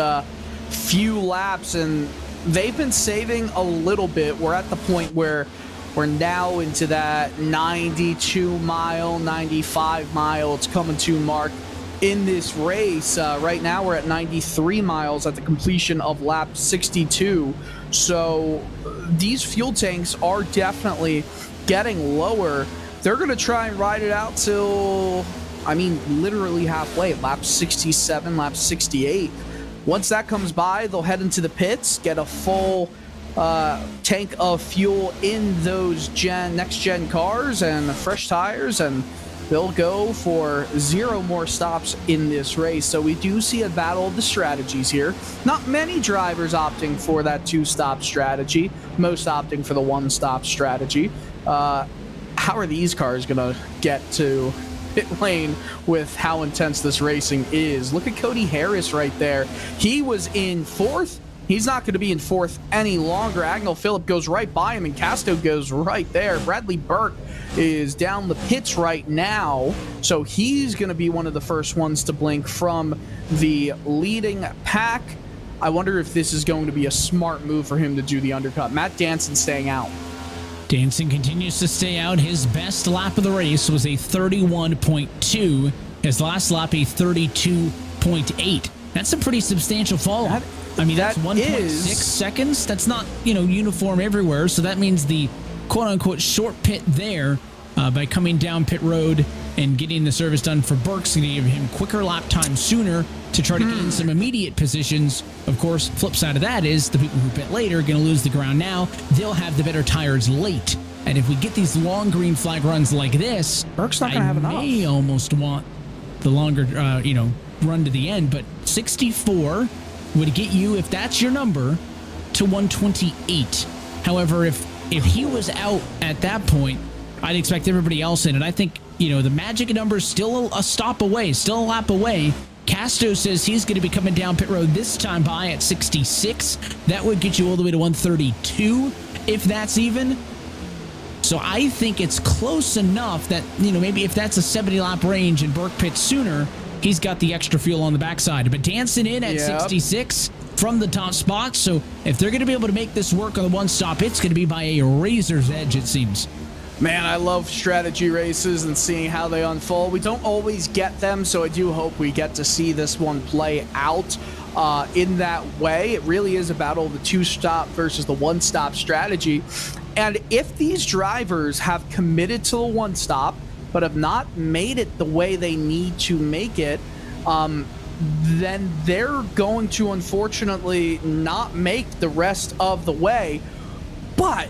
few laps, and they've been saving a little bit. We're at the point where we're now into that 92 mile, 95 mile, it's coming to mark in this race. Right now we're at 93 miles at the completion of lap 62. So these fuel tanks are definitely getting lower. They're going to try and ride it out till, literally halfway, lap 67, lap 68. Once that comes by, they'll head into the pits, get a full tank of fuel in those next-gen cars and fresh tires, and they'll go for 0 more stops in this race. So we do see a battle of the strategies here. Not many drivers opting for that 2-stop strategy, most opting for the 1-stop strategy. How are these cars going to get to pit lane with how intense this racing is? Look at Cody Harris right there. He was in 4th. He's not going to be in 4th any longer. Agnew Phillip goes right by him, and Casto goes right there. Bradley Burke is down the pits right now, so he's going to be one of the first ones to blink from the leading pack. I wonder if this is going to be a smart move for him to do the undercut. Matt Danson staying out. Danson continues to stay out. His best lap of the race was a 31.2. His last lap, a 32.8. That's a pretty substantial fall. That's 1.6 seconds. That's not, uniform everywhere. So that means the quote-unquote short pit there by coming down pit road and getting the service done for Burke's going to give him quicker lap time sooner to try to gain some immediate positions. Of course, flip side of that is the people who pit later are going to lose the ground now. They'll have the better tires late. And if we get these long green flag runs like this, Burke's not going to have enough. I may almost want the longer, run to the end. But 64 would get you, if that's your number, to 128. However, if he was out at that point, I'd expect everybody else in. And I think, the magic number is still a stop away, still a lap away. Casto says he's going to be coming down pit road this time by at 66. That would get you all the way to 132, if that's even. So I think it's close enough that, maybe if that's a 70-lap range and Burke pits sooner, he's got the extra fuel on the backside. But Danson in at 66 from the top spot. So if they're going to be able to make this work on the 1-stop, it's going to be by a razor's edge, it seems. Man, I love strategy races and seeing how they unfold. We don't always get them, so I do hope we get to see this one play out in that way. It really is a battle of the 2-stop versus the 1-stop strategy. And if these drivers have committed to the 1-stop, but have not made it the way they need to make it, then they're going to unfortunately not make the rest of the way. But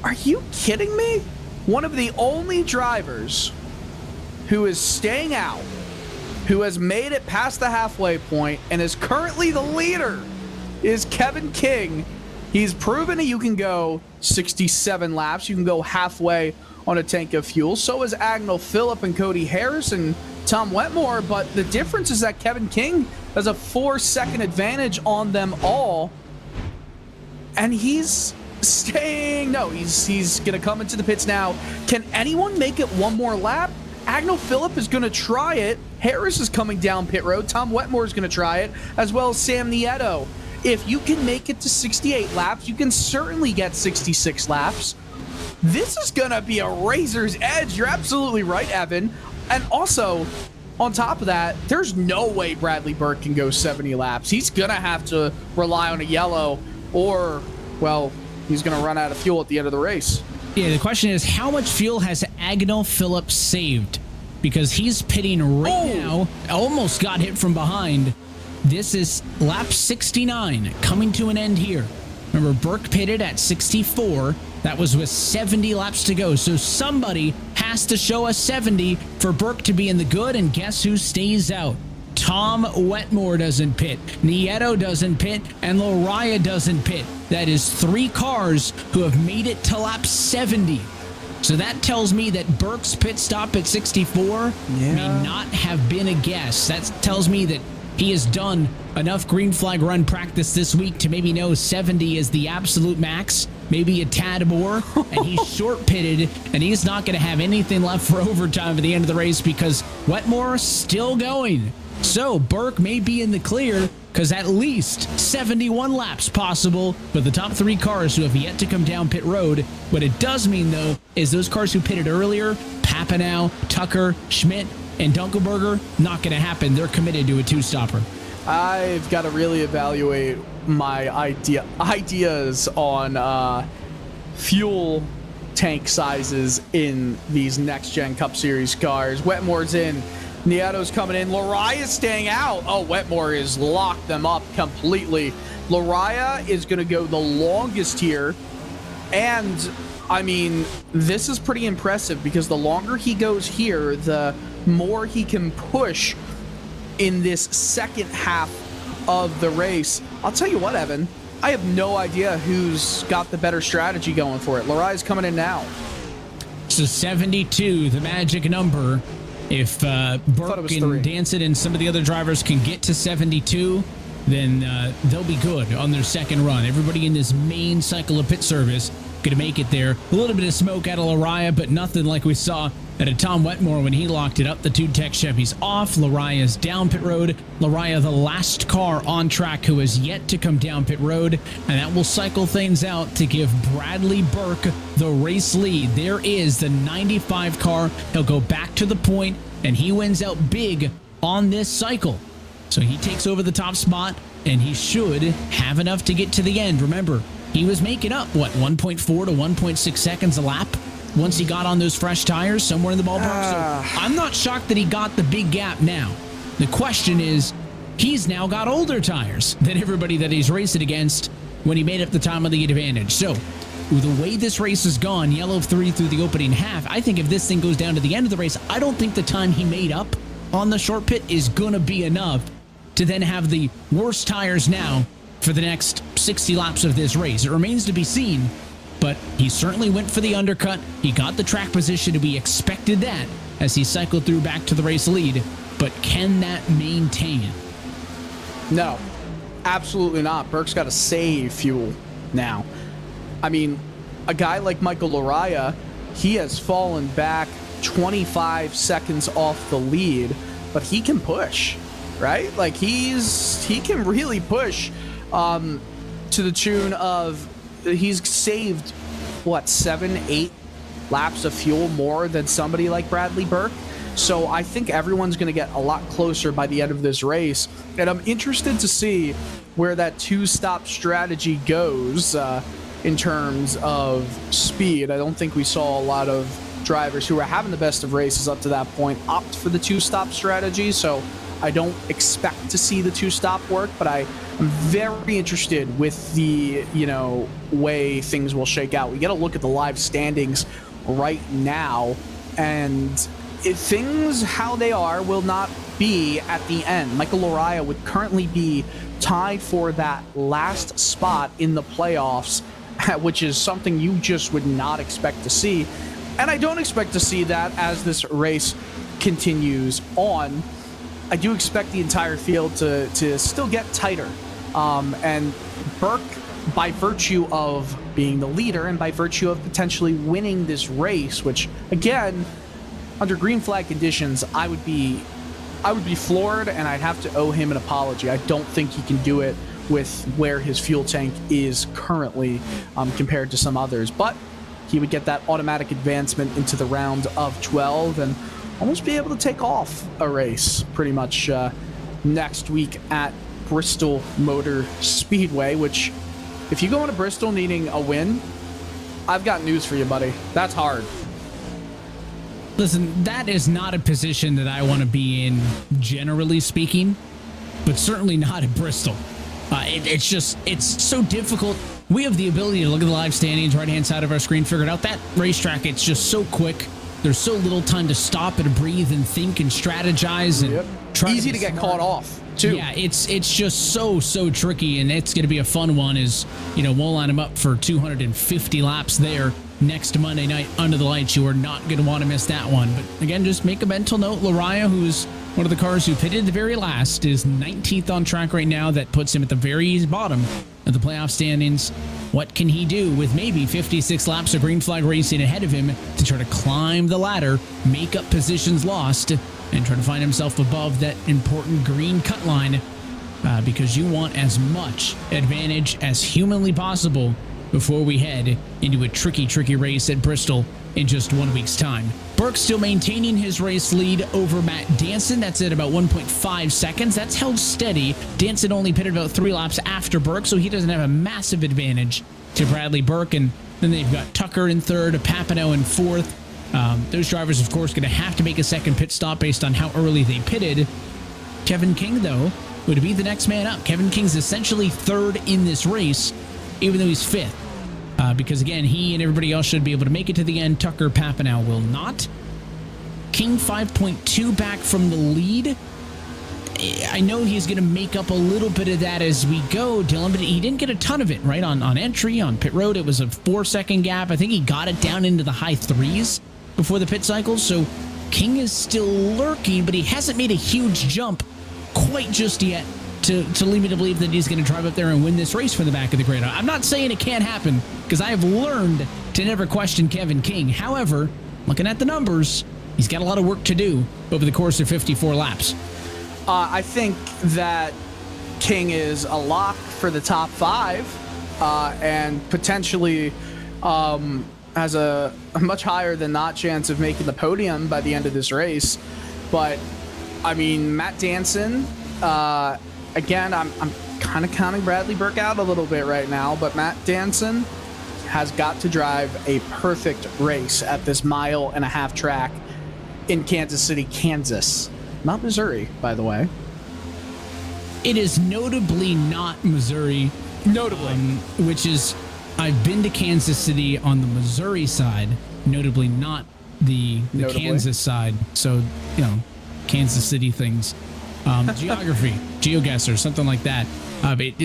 are you kidding me? One of the only drivers who is staying out, who has made it past the halfway point and is currently the leader, is Kevin King. He's proven that you can go 67 laps. You can go halfway on a tank of fuel. So is Agnew Phillip and Cody Harris and Tom Wetmore. But the difference is that Kevin King has a 4-second advantage on them all. And he's staying. No, he's going to come into the pits now. Can anyone make it one more lap? Agnew Phillip is going to try it. Harris is coming down pit road. Tom Wetmore is going to try it, as well as Sam Nieto. If you can make it to 68 laps, you can certainly get 66 laps. This is going to be a razor's edge. You're absolutely right, Evan. And also, on top of that, there's no way Bradley Burke can go 70 laps. He's going to have to rely on a yellow, or, well, he's going to run out of fuel at the end of the race. Yeah, the question is, how much fuel has Agnew Phillip saved? because he's pitting right now. Almost got hit from behind. This is lap 69 coming to an end here. Remember, Burke pitted at 64. That was with 70 laps to go. So somebody has to show us 70 for Burke to be in the good. And guess who stays out? Tom Wetmore doesn't pit. Nieto doesn't pit. And Lariah doesn't pit. That is 3 cars who have made it to lap 70. So that tells me that Burke's pit stop at 64 may not have been a guess. That tells me that he has done enough green flag run practice this week to maybe know 70 is the absolute max, maybe a tad more, and he's short pitted, and he's not going to have anything left for overtime at the end of the race because Wetmore's still going. So Burke may be in the clear because at least 71 laps possible with the top 3 cars who have yet to come down pit road. What it does mean, though, is those cars who pitted earlier, Papanow, Tucker, Schmidt, and Dunkelberger, not going to happen. They're committed to a 2-stopper. I've got to really evaluate my ideas on fuel tank sizes in these next-gen Cup Series cars. Wetmore's in. Nieto's coming in. Lariah's staying out. Oh, Wetmore has locked them up completely. Lariah is going to go the longest here. And, I mean, this is pretty impressive because the longer he goes here, the more he can push in this second half of the race. I'll tell you what, Evan, I have no idea who's got the better strategy going for it. Lariah's coming in now. So 72, the magic number. If Burke and Danson and some of the other drivers can get to 72, then they'll be good on their second run. Everybody in this main cycle of pit service going to make it there. A little bit of smoke out of Lariah, but nothing like we saw at a Tom Wetmore when he locked it up. The 2 Tech Chevys off. Lariah's down pit road. Lariah, the last car on track who has yet to come down pit road, and that will cycle things out to give Bradley Burke the race lead. There is the 95 car. He'll go back to the point, and he wins out big on this cycle. So he takes over the top spot, and he should have enough to get to the end. Remember, he was making up, what, 1.4 to 1.6 seconds a lap once he got on those fresh tires, somewhere in the ballpark. So I'm not shocked that he got the big gap now. The question is, he's now got older tires than everybody that he's racing against when he made up the time of the advantage. So the way this race has gone, yellow 3 through the opening half, I think if this thing goes down to the end of the race, I don't think the time he made up on the short pit is going to be enough to then have the worst tires now for the next 60 laps of this race. It remains to be seen, but he certainly went for the undercut. He got the track position, and we expected that as he cycled through back to the race lead. But can that maintain? No, absolutely not. Burke's got to save fuel now. I mean, a guy like Michael Lariah, he has fallen back 25 seconds off the lead, but he can push, right? Like he can really push to the tune of, he's saved, what, 7-8 laps of fuel more than somebody like Bradley Burke. So I think everyone's going to get a lot closer by the end of this race. And I'm interested to see where that 2-stop strategy goes in terms of speed. I don't think we saw a lot of drivers who were having the best of races up to that point opt for the 2-stop strategy. So I don't expect to see the 2-stop work, but I'm very interested with the, way things will shake out. We got to look at the live standings right now, and if things how they are will not be at the end. Michael Lariah would currently be tied for that last spot in the playoffs, which is something you just would not expect to see. And I don't expect to see that as this race continues on. I do expect the entire field to still get tighter. And Burke, by virtue of being the leader and by virtue of potentially winning this race, which, again, under green flag conditions, I would be floored, and I'd have to owe him an apology. I don't think he can do it with where his fuel tank is currently compared to some others. But he would get that automatic advancement into the round of 12 and almost be able to take off a race pretty much next week at Bristol Motor Speedway, which, if you go into Bristol needing a win, I've got news for you, buddy. That's hard. Listen, that is not a position that I want to be in, generally speaking, but certainly not at Bristol. It's so difficult. We have the ability to look at the live standings, right-hand side of our screen, figure it out. That racetrack, it's just so quick. There's so little time to stop and breathe and think and strategize and try. Easy to get caught off, too. Yeah, it's just so tricky, and it's going to be a fun one. We'll line them up for 250 laps there next Monday night under the lights. You are not going to want to miss that one. But again, just make a mental note. Lariah, who's one of the cars who pitted the very last, is 19th on track right now. That puts him at the very bottom of the playoff standings. What can he do with maybe 56 laps of green flag racing ahead of him to try to climb the ladder, make up positions lost, and try to find himself above that important green cut line? Because you want as much advantage as humanly possible before we head into a tricky race at Bristol in just 1 week's time. Burke still maintaining his race lead over Matt Danson. That's at about 1.5 seconds. That's held steady. Danson only pitted about 3 laps after Burke, so he doesn't have a massive advantage to Bradley Burke. And then they've got Tucker in third, Papano in fourth. Those drivers, of course, going to have to make a second pit stop based on how early they pitted. Kevin King, though, would be the next man up. Kevin King's essentially third in this race, even though he's fifth. Because, again, he and everybody else should be able to make it to the end. Tucker, Papanow will not. King 5.2 back from the lead. I know he's going to make up a little bit of that as we go, Dylan, but he didn't get a ton of it, right? On entry, on pit road, it was a 4-second gap. I think he got it down into the high 3s before the pit cycle. So King is still lurking, but he hasn't made a huge jump quite just yet to lead me to believe that he's going to drive up there and win this race from the back of the grid. I'm not saying it can't happen, because I have learned to never question Kevin King. However, looking at the numbers, he's got a lot of work to do over the course of 54 laps. I think that King is a lock for the top 5 and potentially has a much higher than not chance of making the podium by the end of this race. But, I mean, Matt Danson... Again, I'm kind of counting Bradley Burke out a little bit right now, but Matt Danson has got to drive a perfect race at this 1.5 mile track in Kansas City, Kansas. Not Missouri, by the way. It is notably not Missouri. Notably. Which is, I've been to Kansas City on the Missouri side, notably not the Kansas side. So, Kansas City things. Geography, GeoGuessr, something like that.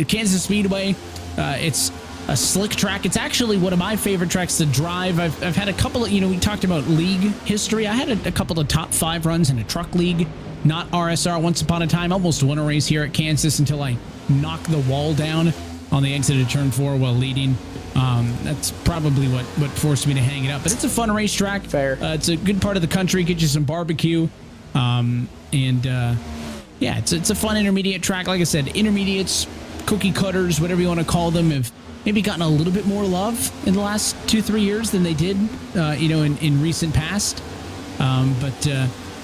Kansas Speedway, it's a slick track. It's actually one of my favorite tracks to drive. I've had a couple of, we talked about league history. I had a couple of top 5 runs in a truck league, not RSR, once upon a time. Almost won a race here at Kansas until I knocked the wall down on the exit of turn 4 while leading. That's probably what forced me to hang it up. But it's a fun racetrack. Fair. It's a good part of the country. Get you some barbecue. Yeah, it's a fun intermediate track. Like I said, intermediates, cookie cutters, whatever you want to call them, have maybe gotten a little bit more love in the last 2-3 years than they did, in recent past. Yeah,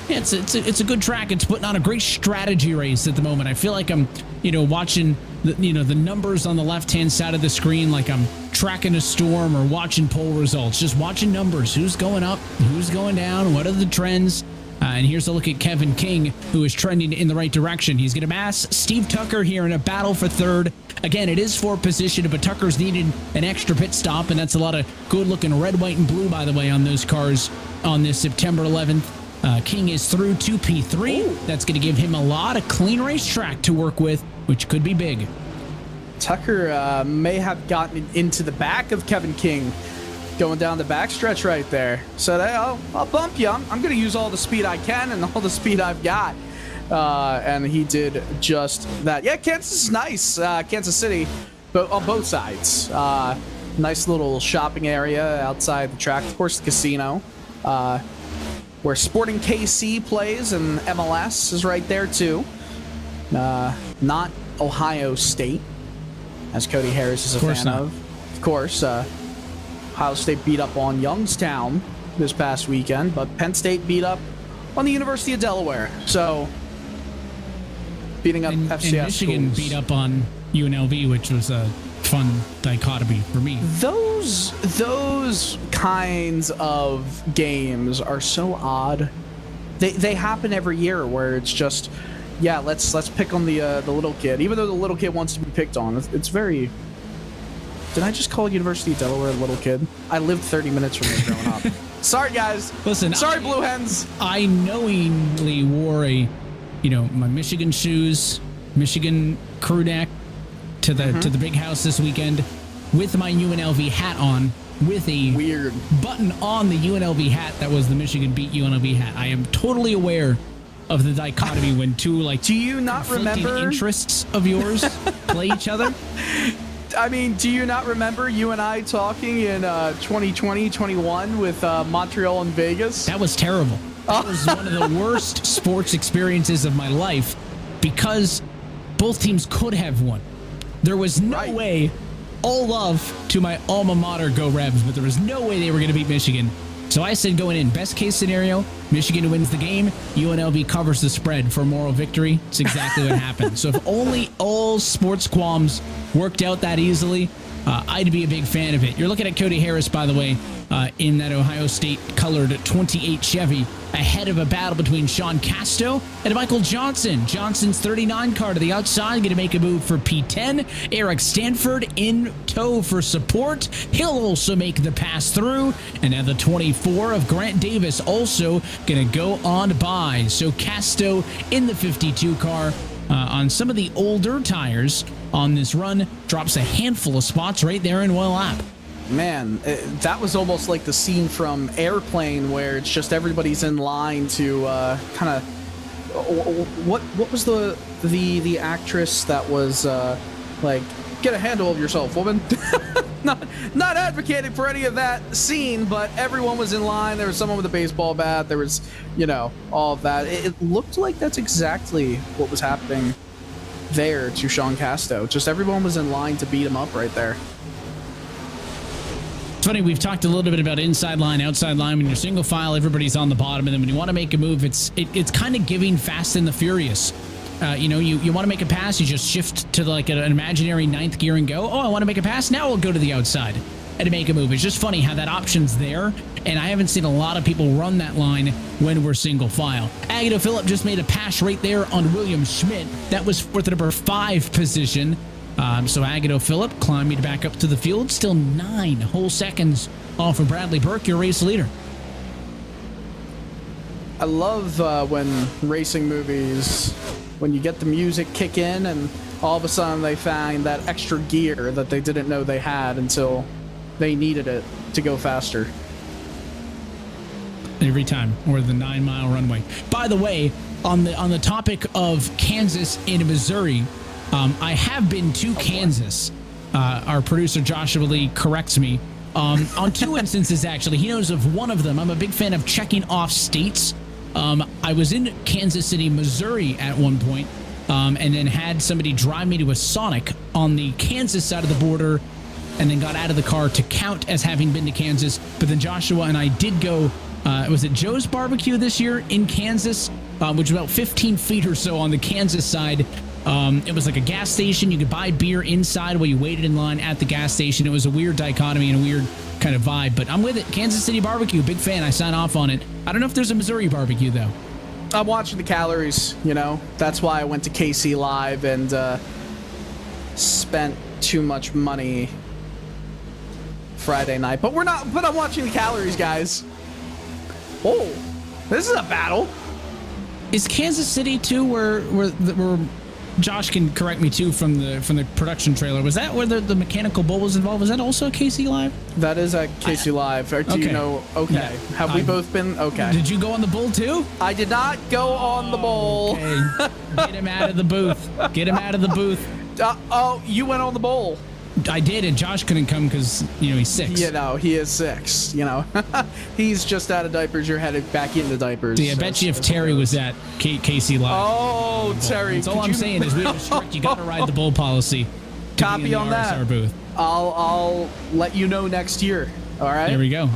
it's a good track. It's putting on a great strategy race at the moment. I feel like I'm, watching the numbers on the left-hand side of the screen, like I'm tracking a storm or watching poll results. Just watching numbers. Who's going up? Who's going down? What are the trends? And here's a look at Kevin King, who is trending in the right direction. He's going to mass Steve Tucker here in a battle for third. Again, it is for position, but Tucker's needed an extra pit stop, and that's a lot of good-looking red, white, and blue, by the way, on those cars on this September 11th. King is through to P3. Ooh. That's going to give him a lot of clean racetrack to work with, which could be big. Tucker may have gotten into the back of Kevin King going down the backstretch right there. So I'll bump you. I'm going to use all the speed I can and all the speed I've got. And he did just that. Yeah, Kansas is nice. Kansas City, but on both sides. Nice little shopping area outside the track. Of course, the casino, where Sporting KC plays, and MLS is right there too. Not Ohio State, as Cody Harris is a fan of. Of course, Ohio State beat up on Youngstown this past weekend, but Penn State beat up on the University of Delaware. So, beating up FCS and Michigan schools. beat up on UNLV, which was a fun dichotomy for me. Those kinds of games are so odd. They happen every year where it's just, yeah, let's pick on the little kid, even though the little kid wants to be picked on. It's very. Did I just call University of Delaware a little kid? I lived 30 minutes from there growing up. Sorry, guys. Listen, sorry, Blue Hens. I knowingly wore my Michigan shoes, Michigan crew neck to the big house this weekend with my UNLV hat on, with a weird button on the UNLV hat that was the Michigan beat UNLV hat. I am totally aware of the dichotomy when two do you not remember interests of yours play each other? I mean, do you not remember you and I talking in 2020, 21 with Montreal and Vegas? That was terrible. That was one of the worst sports experiences of my life because both teams could have won. There was no way, all love to my alma mater, Go Rebs, but there was no way they were going to beat Michigan. So I said going in, best case scenario, Michigan wins the game, UNLV covers the spread for moral victory. It's exactly what happened. So if only all sports qualms worked out that easily, I'd be a big fan of it. You're looking at Cody Harris, by the way, in that Ohio State colored 28 Chevy, ahead of a battle between Sean Casto and Michael Johnson. Johnson's 39 car to the outside, going to make a move for P10. Eric Stanford in tow for support. He'll also make the pass through. And now the 24 of Grant Davis also going to go on by. So Casto in the 52 car on some of the older tires on this run, drops a handful of spots right there in one lap. Man, that was almost like the scene from Airplane where it's just everybody's in line to kind of what was the actress that was like, get a handle of yourself, woman. not advocating for any of that scene, but everyone was in line. There was someone with a baseball bat. There was, all of that. It looked like that's exactly what was happening there to Sean Casto. Just everyone was in line to beat him up right there. It's funny, we've talked a little bit about inside line, outside line. When you're single file, everybody's on the bottom, and then when you want to make a move, it's kind of giving Fast and the Furious. You want to make a pass, you just shift to like an imaginary ninth gear and go, oh, I want to make a pass, now I'll go to the outside and make a move. It's just funny how that option's there, and I haven't seen a lot of people run that line when we're single file. Agnew Phillip just made a pass right there on William Schmidt. That was for the number 5 position. So Agnew Phillip climbing back up to the field, still 9 whole seconds off of Bradley Burke, your race leader. I love when racing movies, when you get the music kick in and all of a sudden they find that extra gear that they didn't know they had until they needed it to go faster. Every time, or the 9-mile runway. By the way, on the topic of Kansas and Missouri, I have been to Kansas. Our producer Joshua Lee corrects me on 2 instances. Actually, he knows of one of them. I'm a big fan of checking off states. I was in Kansas City, Missouri at one point, and then had somebody drive me to a Sonic on the Kansas side of the border, and then got out of the car to count as having been to Kansas. But then Joshua and I did go, was it Joe's Barbecue this year in Kansas, which is about 15 feet or so on the Kansas side. It was like a gas station. You could buy beer inside while you waited in line at the gas station. It was a weird dichotomy and a weird kind of vibe, but I'm with it. Kansas City Barbecue, big fan. I sign off on it. I don't know if there's a Missouri barbecue, though. I'm watching the calories, That's why I went to KC Live and spent too much money Friday night. But I'm watching the calories, guys. Oh, this is a battle. Is Kansas City, too, where Josh can correct me too from the production trailer? Was that where the mechanical bull was involved? Was that also a KC Live? That is a KC Live. Do you know? Okay. Yeah, have we both been? Okay. Did you go on the bull too? I did not go on the bull. Okay. Get him out of the booth. Get him out of the booth. You went on the bull. I did, and Josh couldn't come because he's 6. He is 6. He's just out of diapers. You're headed back into diapers. See, I bet you if Terry was at KC Live. Oh, Terry! That's all I'm saying is we have a strict. You got to ride the bull policy. Copy on that. RSR booth. I'll let you know next year. All right. There we go.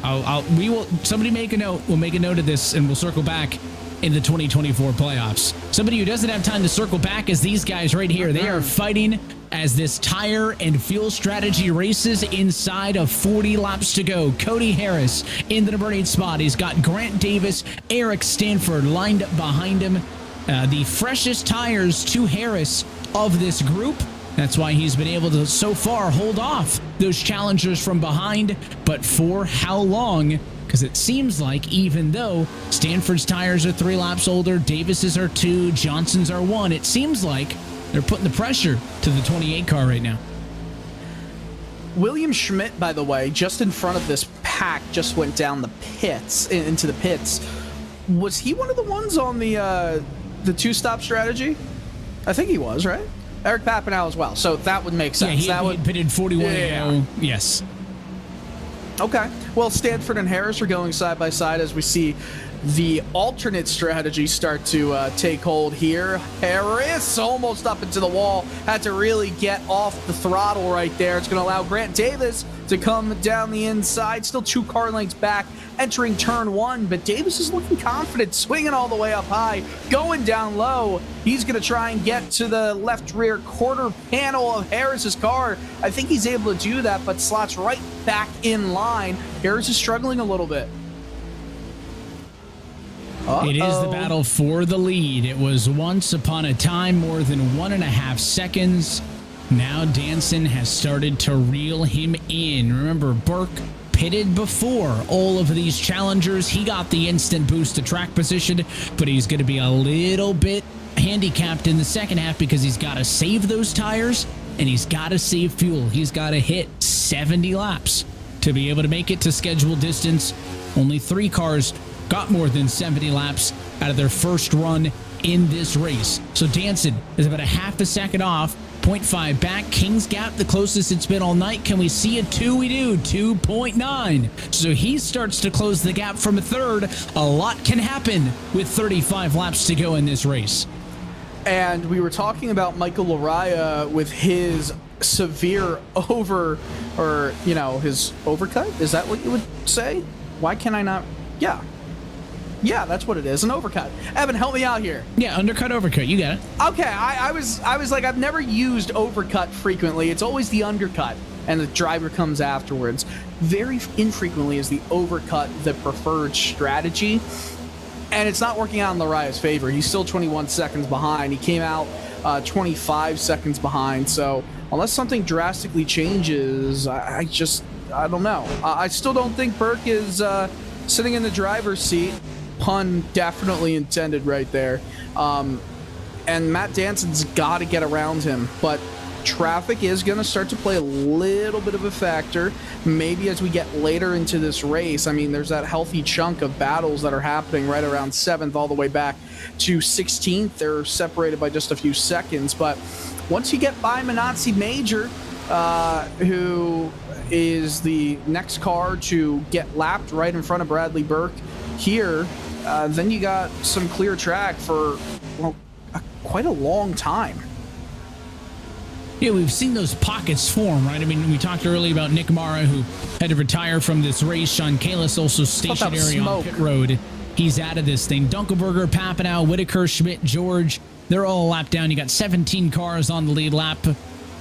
We will. Somebody make a note. We'll make a note of this, and we'll circle back in the 2024 playoffs. Somebody who doesn't have time to circle back is these guys right here. They are fighting as this tire and fuel strategy races inside of 40 laps to go. Cody Harris into the burning spot. He's got Grant Davis, Eric Stanford lined up behind him. The freshest tires to Harris of this group. That's why he's been able to, so far, hold off those challengers from behind. But for how long? Because it seems like even though Stanford's tires are 3 laps older, Davis's are 2, Johnson's are 1, it seems like they're putting the pressure to the 28 car right now. William Schmidt, by the way, just in front of this pack, just went down the pits, into the pits. Was he one of the ones on the two-stop strategy? I think he was, right? Eric Papanow as well, so that would make sense. Yeah, he pitted 41 ago. Yes. Okay. Well, Stanford and Harris are going side by side as we see the alternate strategy start to take hold here. Harris almost up into the wall. Had to really get off the throttle right there. It's going to allow Grant Davis to come down the inside. Still 2 car lengths back entering turn 1, but Davis is looking confident, swinging all the way up high, going down low. He's going to try and get to the left rear quarter panel of Harris's car. I think he's able to do that, but slots right back in line. Harris is struggling a little bit. It is the battle for the lead. It was once upon a time more than 1.5 seconds. Now Danson has started to reel him in. Remember, Burke pitted before all of these challengers. He got the instant boost to track position, but he's going to be a little bit handicapped in the second half because he's got to save those tires and he's got to save fuel. He's got to hit 70 laps to be able to make it to scheduled distance. Only 3 cars got more than 70 laps out of their first run in this race. So Danson is about a half a second off, 0.5 back. King's Gap, the closest it's been all night. Can we see a 2? We do, 2.9. So he starts to close the gap from a third. A lot can happen with 35 laps to go in this race. And we were talking about Michael Laraya with his severe his overcut. Is that what you would say? Why can I not? Yeah, that's what it is, an overcut. Evan, help me out here. Yeah, undercut, overcut, you got it. Okay, I was like, I've never used overcut frequently. It's always the undercut, and the driver comes afterwards. Very infrequently is the overcut the preferred strategy, and it's not working out in Laraya's favor. He's still 21 seconds behind. He came out 25 seconds behind, so unless something drastically changes, I don't know. I still don't think Burke is sitting in the driver's seat. Pun definitely intended right there. And Matt Danson's got to get around him, but traffic is going to start to play a little bit of a factor. Maybe as we get later into this race, I mean, there's that healthy chunk of battles that are happening right around 7th all the way back to 16th. They're separated by just a few seconds, but once you get by Minazzi Major, who is the next car to get lapped right in front of Bradley Burke here, then you got some clear track for, well, quite a long time. Yeah, we've seen those pockets form, right? I mean, we talked earlier about Nick Mara, who had to retire from this race. Sean Kalis also stationary on pit road. He's out of this thing. Dunkelberger, Papanow, Whitaker, Schmidt, George, they're all a lap down. You got 17 cars on the lead lap.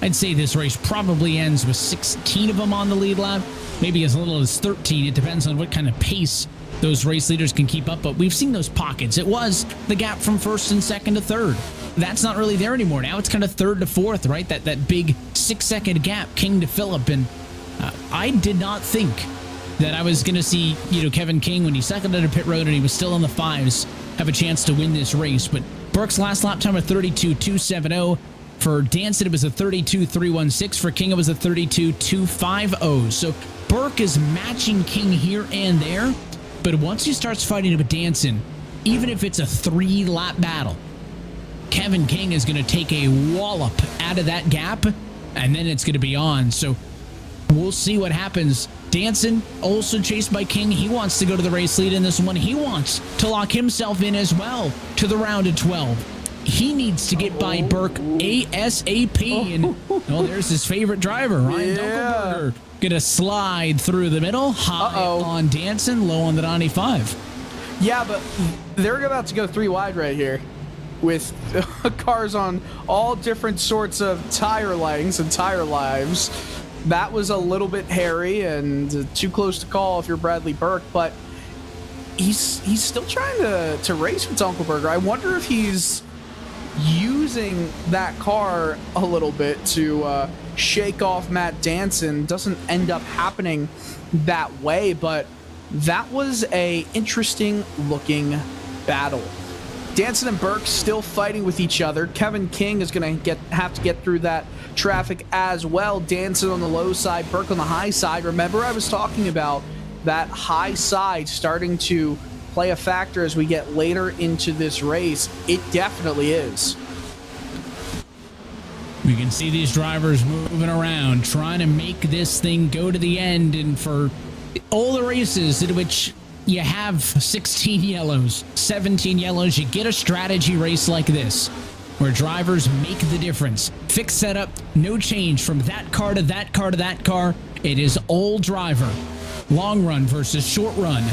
I'd say this race probably ends with 16 of them on the lead lap, maybe as little as 13. It depends on what kind of pace those race leaders can keep up, but we've seen those pockets. It was the gap from first and second to third. That's not really there anymore. Now it's kind of third to fourth, right? That big 6-second gap, King to Phillip. And I did not think that I was going to see, Kevin King, when he seconded a pit road and he was still in the 5s, have a chance to win this race. But Burke's last lap time of 32.270. For Danson, it was a 32.316. For King, it was a 32.250. So Burke is matching King here and there. But once he starts fighting with Danson, even if it's a 3-lap battle, Kevin King is going to take a wallop out of that gap, and then it's going to be on. So we'll see what happens. Danson, also chased by King. He wants to go to the race lead in this one. He wants to lock himself in as well to the round of 12. He needs to get by Burke ASAP. And there's his favorite driver, Ryan Dunkelberger. Going to slide through the middle. High on Danson, low on the 95. Yeah, but they're about to go 3 wide right here with cars on all different sorts of tire lengths and tire lives. That was a little bit hairy and too close to call if you're Bradley Burke, but he's still trying to race with Dunkelberger. I wonder if he's using that car a little bit to shake off Matt Danson. Doesn't end up happening that way, but that was a interesting looking battle. Danson and Burke still fighting with each other. Kevin King is going to have to get through that traffic as well. Danson on the low side, Burke on the high side. Remember, I was talking about that high side starting to play a factor as we get later into this race. It definitely is. We can see these drivers moving around, trying to make this thing go to the end. And for all the races in which you have 16 yellows, 17 yellows, you get a strategy race like this, where drivers make the difference. Fixed setup, no change from that car to that car to that car. It is all driver. Long run versus short run.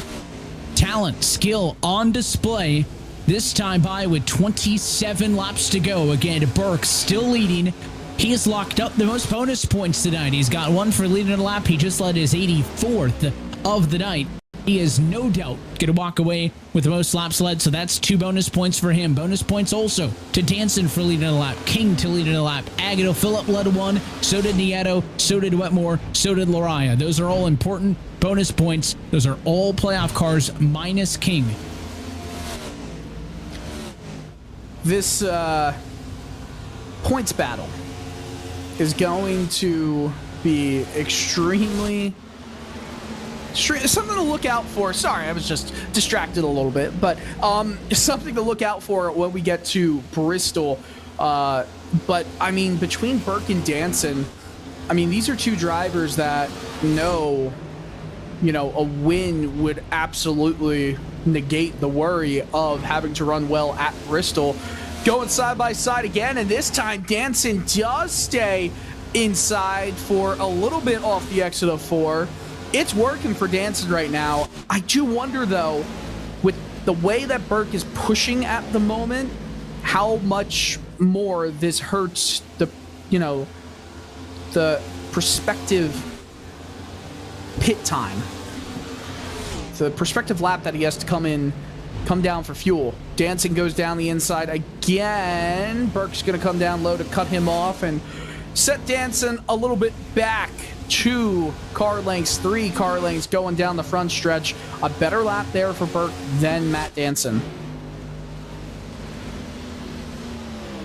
Talent, skill on display. This time by with 27 laps to go. Again, Burke still leading. He has locked up the most bonus points tonight. He's got one for leading a lap. He just led his 84th of the night. He is no doubt going to walk away with the most laps led, so that's 2 bonus points for him. Bonus points also to Danson for leading a lap, King to leading a lap, Agnew, Phillip led 1, so did Nieto, so did Wetmore, so did Lariah. Those are all important bonus points. Those are all playoff cars minus King. This points battle is going to be extremely something to look out for. Sorry, I was just distracted a little bit, but something to look out for when we get to Bristol. But I mean, between Burke and Danson, I mean, these are 2 drivers that know, you know, a win would absolutely negate the worry of having to run well at Bristol. Going side by side again, and this time Danson does stay inside for a little bit off the exit of 4. It's working for Danson right now. I do wonder, though, with the way that Burke is pushing at the moment, how much more this hurts the, you know, the prospective pit time. The prospective lap that he has to come down for fuel. Danson goes down the inside again. Burke's going to come down low to cut him off and set Danson a little bit back. 2 car lengths, 3 car lengths going down the front stretch. A better lap there for Burke than Matt Danson.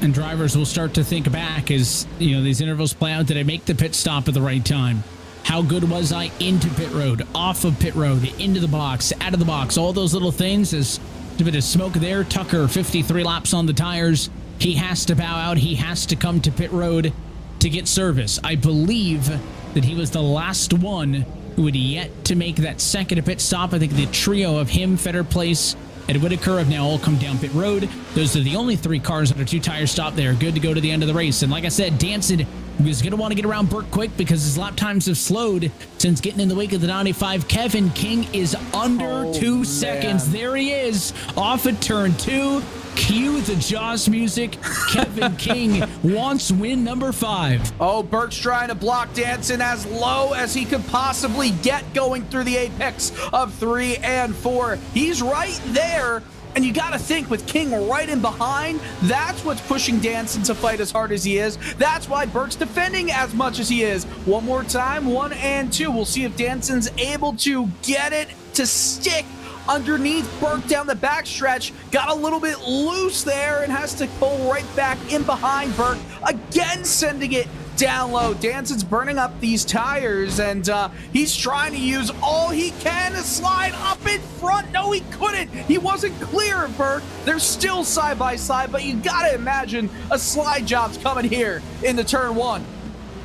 And drivers will start to think back as, you know, these intervals play out. Did I make the pit stop at the right time? How good was I into pit road, off of pit road, into the box, out of the box? All those little things. As a bit of smoke there. Tucker, 53 laps on the tires. He has to bow out. He has to come to pit road to get service. I believe that he was the last one who had yet to make that second pit stop. I think the trio of him, Fetter Place, and Whitaker have now all come down pit road. Those are the only 3 cars that are 2 tire stop there. Good to go to the end of the race. And like I said, Danson is going to want to get around Burke quick because his lap times have slowed since getting in the wake of the 95. Kevin King is under 2 seconds. There he is off of turn 2. Cue the Jaws music. Kevin King wants win number 5. Oh, Burke's trying to block Danson as low as he could possibly get going through the apex of 3 and 4. He's right there. And you got to think, with King right in behind, that's what's pushing Danson to fight as hard as he is. That's why Burke's defending as much as he is. One more time, 1 and 2. We'll see if Danson's able to get it to stick underneath Burke down the backstretch. Got a little bit loose there and has to pull right back in behind Burke. Again, sending it down low. Danson's burning up these tires, and he's trying to use all he can to slide up in front. No, he couldn't. He wasn't clear of Burke. They're still side by side, but you gotta imagine a slide job's coming here in the turn 1.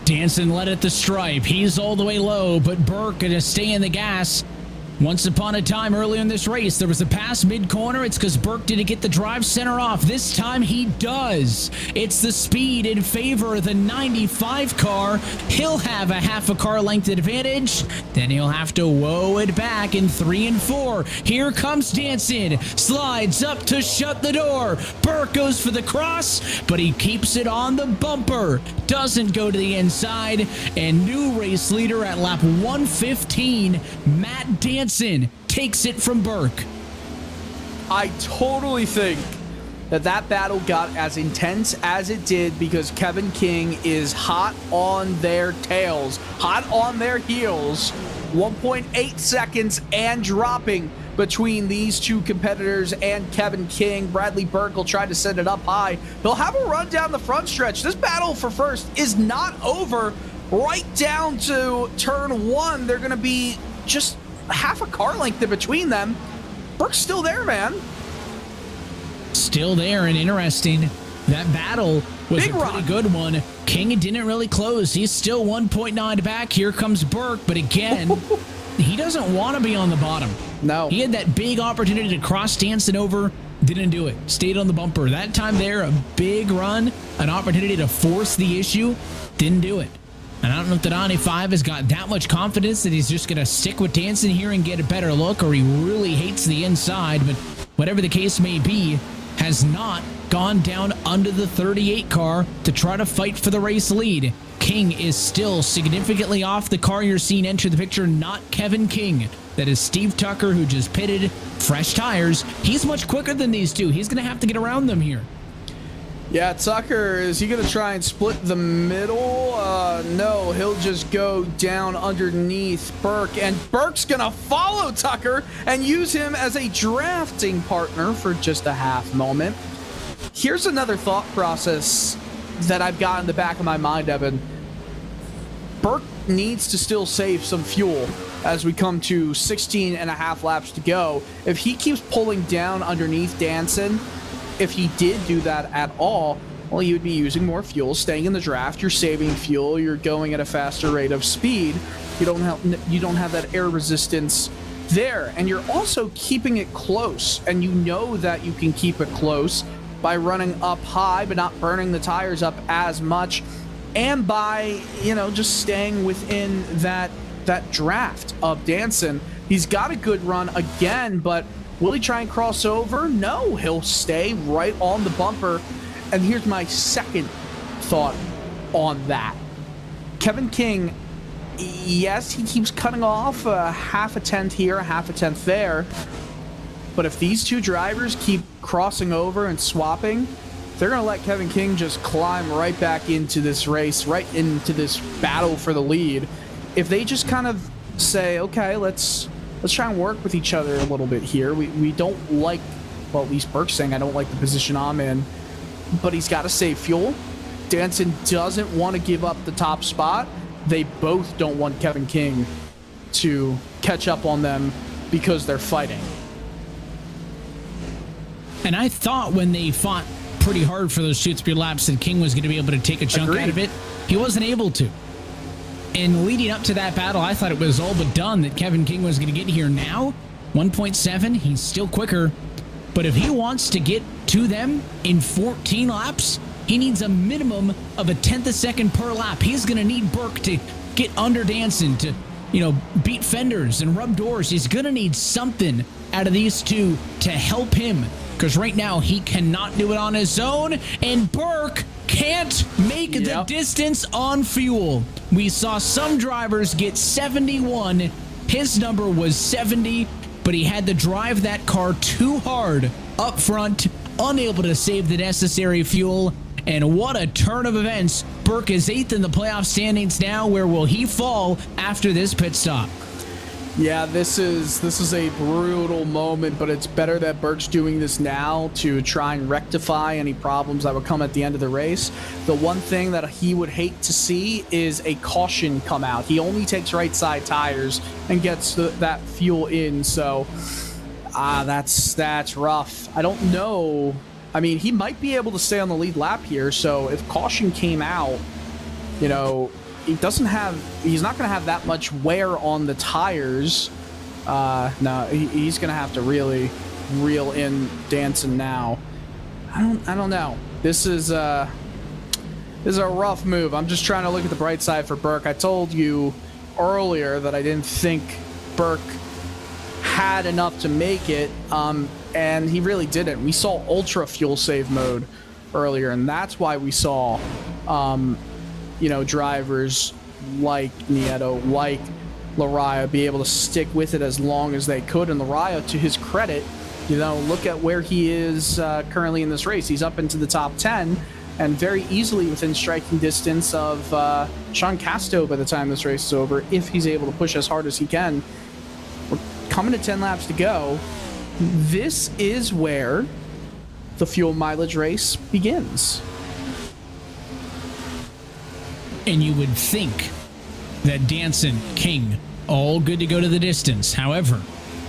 Danson led at the stripe. He's all the way low, but Burke gonna stay in the gas. Once upon a time earlier in this race, there was a pass mid-corner. It's because Burke didn't get the drive center off. This time he does. It's the speed in favor of the 95 car. He'll have a half a car length advantage. Then he'll have to woe it back in 3 and 4. Here comes Danson. Slides up to shut the door. Burke goes for the cross, but he keeps it on the bumper. Doesn't go to the inside. And new race leader at lap 115, Matt Danson, takes it from Burke. I totally think that battle got as intense as it did because Kevin King is hot on their tails, hot on their heels. 1.8 seconds and dropping between these two competitors and Kevin King. Bradley Burke will try to set it up high. He'll have a run down the front stretch. This battle for first is not over. Right down to turn 1, they're going to be just half a car length in between them. Burke's still there, man. Still there, and interesting. That battle was Big a pretty run. good one. King didn't really close. He's still 1.9 back. Here comes Burke, but again, he doesn't want to be on the bottom. No. He had that big opportunity to cross Danson over. Didn't do it. Stayed on the bumper. That time there, a big run, an opportunity to force the issue. Didn't do it. And I don't know if the 95 has got that much confidence that he's just going to stick with Danson here and get a better look, or he really hates the inside. But whatever the case may be, has not gone down under the 38 car to try to fight for the race lead. King is still significantly off the car you're seeing enter the picture, not Kevin King. That is Steve Tucker, who just pitted, fresh tires. He's much quicker than these two. He's going to have to get around them here. Yeah, Tucker, is he going to try and split the middle? No, he'll just go down underneath Burke, and Burke's going to follow Tucker and use him as a drafting partner for just a half moment. Here's another thought process that I've got in the back of my mind, Evan. Burke needs to still save some fuel as we come to 16 and a half laps to go. If he keeps pulling down underneath Danson, if he did do that at all, well, he would be using more fuel, staying in the draft. You're saving fuel. You're going at a faster rate of speed. You don't have that air resistance there, and you're also keeping it close. And you know that you can keep it close by running up high, but not burning the tires up as much, and by just staying within that draft of Danson. He's got a good run again, but will he try and cross over? No, he'll stay right on the bumper. And here's my second thought on that. Kevin King, yes, he keeps cutting off a half a tenth here, a half a tenth there. But if these two drivers keep crossing over and swapping, they're going to let Kevin King just climb right back into this race, right into this battle for the lead. If they just kind of say, okay, let's try and work with each other a little bit here. We don't like, well, at least Burke's saying, I don't like the position I'm in, but he's got to save fuel. Danson doesn't want to give up the top spot. They both don't want Kevin King to catch up on them because they're fighting. And I thought when they fought pretty hard for those 2-3 laps that King was going to be able to take a chunk out of it. He wasn't able to. And leading up to that battle, I thought it was all but done that Kevin King was going to get here. Now, 1.7, he's still quicker. But if he wants to get to them in 14 laps, he needs a minimum of a tenth a second per lap. He's going to need Burke to get under Danson, to, beat fenders and rub doors. He's going to need something out of these two to help him, because right now he cannot do it on his own, and Burke can't make the distance on fuel. We saw some drivers get 71. His number was 70, but he had to drive that car too hard up front, unable to save the necessary fuel. And what a turn of events. Burke is 8th in the playoff standings now. Where will he fall after this pit stop? Yeah, this is a brutal moment, but it's better that Burke's doing this now to try and rectify any problems that would come at the end of the race. The one thing that he would hate to see is a caution come out. He only takes right side tires and gets that fuel in, so that's rough. I don't know. I mean, he might be able to stay on the lead lap here, so if caution came out, he's not going to have that much wear on the tires No, he's going to have to really reel in Danson now. I don't know. This is a rough move. I'm just trying to look at the bright side for Burke. I told you earlier that I didn't think Burke had enough to make it, and he really didn't. We saw ultra fuel save mode earlier, and that's why we saw, drivers like Nieto, like Lariah be able to stick with it as long as they could. And Lariah, to his credit, look at where he is currently in this race. He's up into the top 10 and very easily within striking distance of Sean Casto by the time this race is over, if he's able to push as hard as he can. We're coming to 10 laps to go. This is where the fuel mileage race begins. And you would think that Danson, King, all good to go to the distance. However,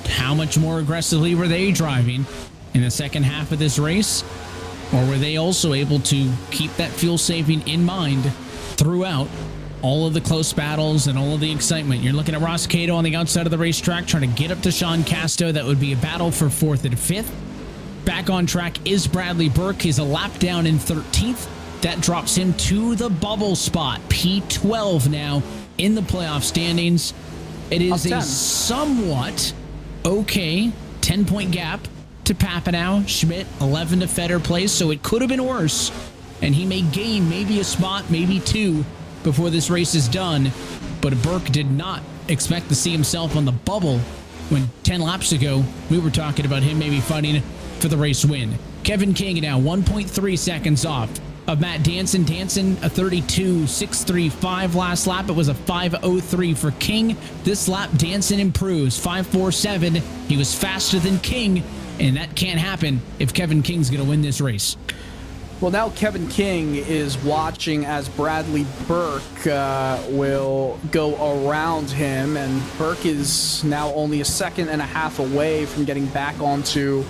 how much more aggressively were they driving in the second half of this race? Or were they also able to keep that fuel saving in mind throughout all of the close battles and all of the excitement? You're looking at Ross Cato on the outside of the racetrack trying to get up to Sean Casto. That would be a battle for 4th and 5th. Back on track is Bradley Burke. He's a lap down in 13th. That drops him to the bubble spot. P12 now in the playoff standings. It is a somewhat okay 10-point gap to Papanow. Schmidt 11 to Fetter place, so it could have been worse. And he may gain maybe a spot, maybe two, before this race is done. But Burke did not expect to see himself on the bubble when 10 laps ago we were talking about him maybe fighting for the race win. Kevin King now 1.3 seconds off of Matt Danson. Danson a 32.635 last lap. It was a 5.03 for King. This lap Danson improves 5.47. He was faster than King, and that can't happen if Kevin King's going to win this race. Well, now Kevin King is watching as Bradley Burke will go around him, and Burke is now only a second and a half away from getting back onto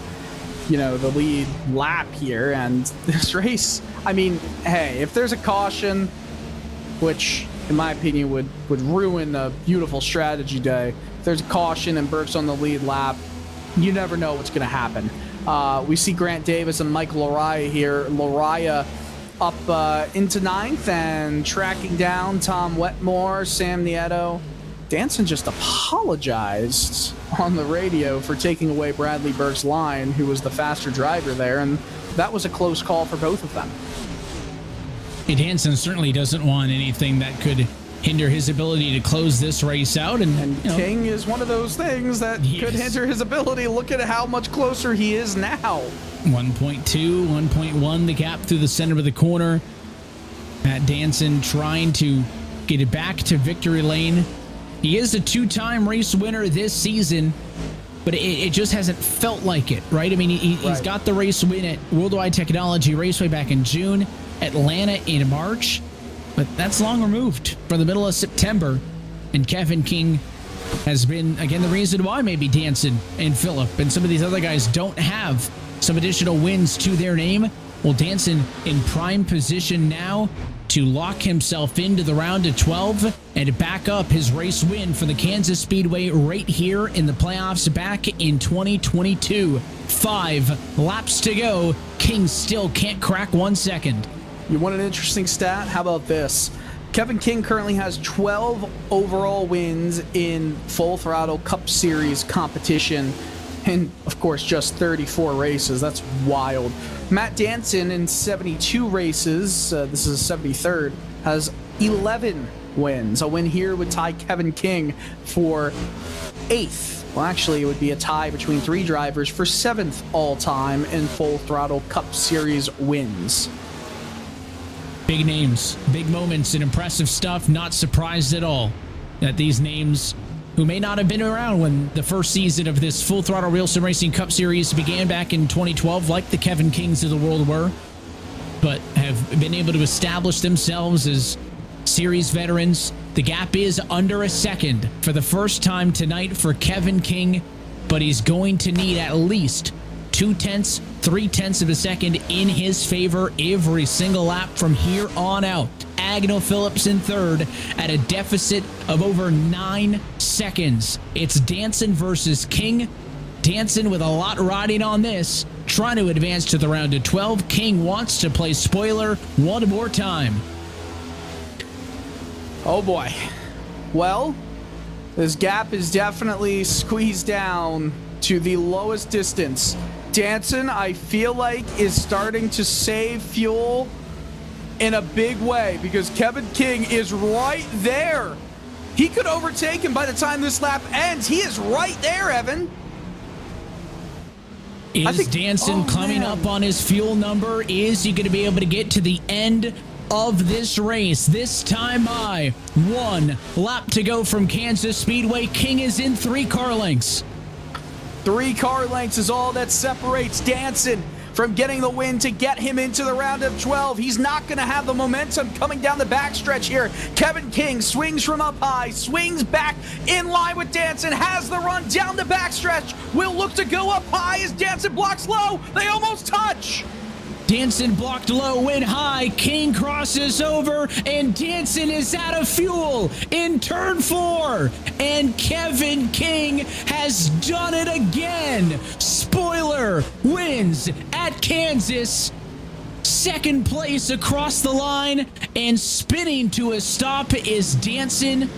the lead lap here. And this race, I mean, hey, if there's a caution, which in my opinion would ruin a beautiful strategy day, if there's a caution and Burke's on the lead lap, you never know what's going to happen. We see Grant Davis and Michael Lariah here. Lariah up into 9th and tracking down Tom Wetmore, Sam Nieto. Danson just apologized on the radio for taking away Bradley Burke's line, who was the faster driver there, and that was a close call for both of them. Hey, Danson certainly doesn't want anything that could hinder his ability to close this race out. And King is one of those things that could hinder his ability. Look at how much closer he is now. 1.2, 1.1, the gap through the center of the corner. Matt Danson trying to get it back to victory lane. He is a 2-time race winner this season, but it just hasn't felt like it, right? I mean, he's got the race win at Worldwide Technology Raceway back in June, Atlanta in March, but that's long removed from the middle of September. And Kevin King has been, again, the reason why maybe Danson and Phillip and some of these other guys don't have some additional wins to their name. Well, Danson in prime position now to lock himself into the round of 12 and back up his race win for the Kansas Speedway right here in the playoffs back in 2022. 5 laps to go. King still can't crack 1 second. You want an interesting stat? How about this? Kevin King currently has 12 overall wins in Full Throttle Cup Series competition, and of course just 34 races. That's wild. Matt Danson in 72 races, this is a 73rd, has 11 wins. A win here would tie Kevin King for 8th. Well, actually, it would be a tie between 3 drivers for 7th all-time in Full Throttle Cup Series wins. Big names, big moments, and impressive stuff. Not surprised at all that these names, who may not have been around when the first season of this Full Throttle RealSimRacing Cup Series began back in 2012, like the Kevin Kings of the world were, but have been able to establish themselves as series veterans. The gap is under a second for the first time tonight for Kevin King, but he's going to need at least 0.2, 0.3 of a second in his favor every single lap from here on out. Agnell Phillips in 3rd at a deficit of over 9 seconds. It's Danson versus King. Danson with a lot riding on this, trying to advance to the round of 12. King wants to play spoiler one more time. Oh boy. Well, this gap is definitely squeezed down to the lowest distance. Danson, I feel like, is starting to save fuel in a big way because Kevin King is right there. He could overtake him by the time this lap ends. He is right there, Evan. Is Danson coming up on his fuel number? Is he going to be able to get to the end of this race? This time by 1 lap to go from Kansas Speedway. King is in 3 car lengths. 3 car lengths is all that separates Danson from getting the win to get him into the round of 12. He's not going to have the momentum coming down the backstretch here. Kevin King swings from up high, swings back in line with Danson, has the run down the backstretch, will look to go up high as Danson blocks low. They almost touch. Danson blocked low, went high. King crosses over, and Danson is out of fuel in turn 4. And Kevin King has done it again. Spoiler wins at Kansas. Second place across the line, and spinning to a stop is Danson,